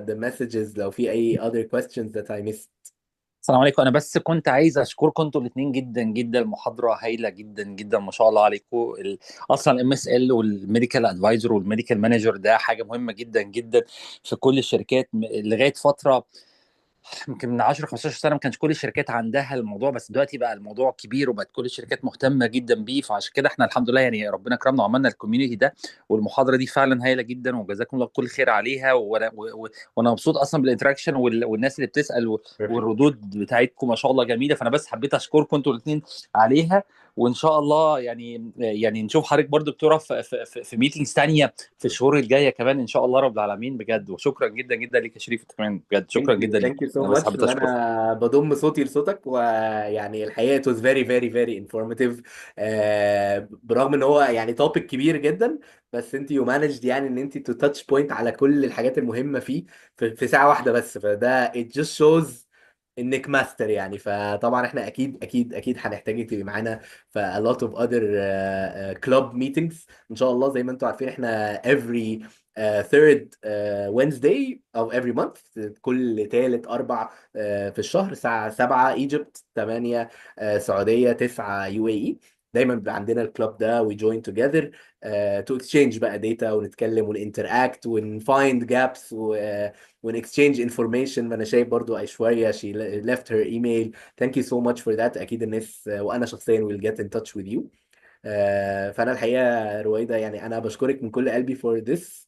the messages لو في أي other questions that I missed. السلام عليكم. انا بس كنت عايز اشكركم انتوا الاثنين جدا جدا، المحاضره هايله جدا جدا ما شاء الله عليكم. اصلا الام اس ال والميديكال ادفايزر والميديكال مانجر ده حاجه مهمه جدا جدا في كل الشركات. لغايه فتره يمكن من 10 15 سنه ما كانش كل الشركات عندها الموضوع، بس دلوقتي بقى الموضوع كبير وبقت كل الشركات مهتمه جدا بيه. فعشان كده احنا الحمد لله يعني ربنا كرمنا وعملنا الكوميونتي ده، والمحاضره دي فعلا هايله جدا وجزاكم الله كل خير عليها. وانا مبسوط اصلا بالانتراكشن والناس اللي بتسال Perfect. والردود بتاعتكم ما شاء الله جميله. فانا بس حبيت اشكركم انتوا الاثنين عليها، وان شاء الله يعني نشوف حضرتك برضو دكتوره في ميتينجز ثانيه في الشهور الجايه كمان ان شاء الله رب العالمين بجد. وشكرا جدا جدا ليك يا شريف كمان بجد، شكرا Thank you, جدا ليك. thank you so انا بس much. حبيت اشكرك. وانا بضم صوتي لصوتك، ويعني الحقيقه it was very very very informative. برغم ان هو يعني topic كبير جدا، بس انت you managed يعني ان انت to touch point على كل الحاجات المهمه فيه في ساعه واحده بس. فده it just shows انك ماستر يعني. فطبعا احنا اكيد هنحتاجك تبقي معانا في a lot of other club meetings ان شاء الله. زي ما انتم عارفين احنا every third Wednesday او every month، كل تالت اربع في الشهر، الساعة 7 ايجيبت، 8 سعودية، 9 UAE. دايما بيبقى عندنا الكلاب ده we join together to exchange بقى data، ونتكلم ونinteract ونfind gaps ونexchange information. ما انا شايف برضو ايشوريا she left her email. thank you so much for that. اكيد الناس وانا شخصيا will get in touch with you. فانا الحقيقه رويدا يعني انا بشكرك من كل قلبي for this.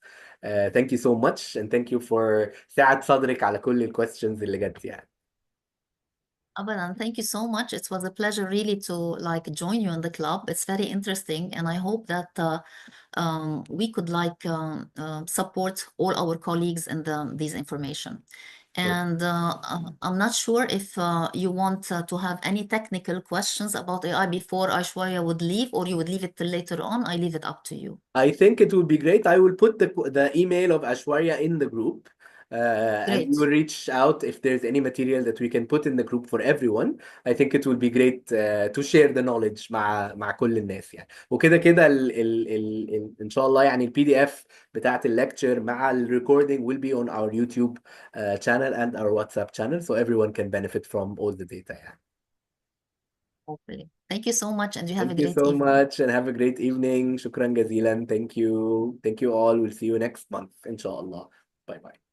thank you so much and thank you for سعة صدرك على كل الكويستشنز اللي جت يعني. Abadan, thank you so much. It was a pleasure really to like join you in the club. It's very interesting, and I hope that we could like support all our colleagues in these information. And I'm not sure if you want to have any technical questions about AI before Aishwarya would leave, or you would leave it till later on. I leave it up to you. I think it would be great. I will put the email of Ashwarya in the group. And we Great. will reach out if there's any material that we can put in the group for everyone. I think it will be great to share the knowledge مع كل الناس يعني. وكده كده ان شاء الله يعني البي دي اف بتاعت الليكتشر مع الريكوردينج will be on our YouTube channel and our WhatsApp channel, so everyone can benefit from all the data يعني. Hopefully. Thank you so much, and you have a Thank you great so evening. much and have a great evening. شكرا جزيلا. Thank you. Thank you all. We'll see you next month إن شاء الله. Bye bye.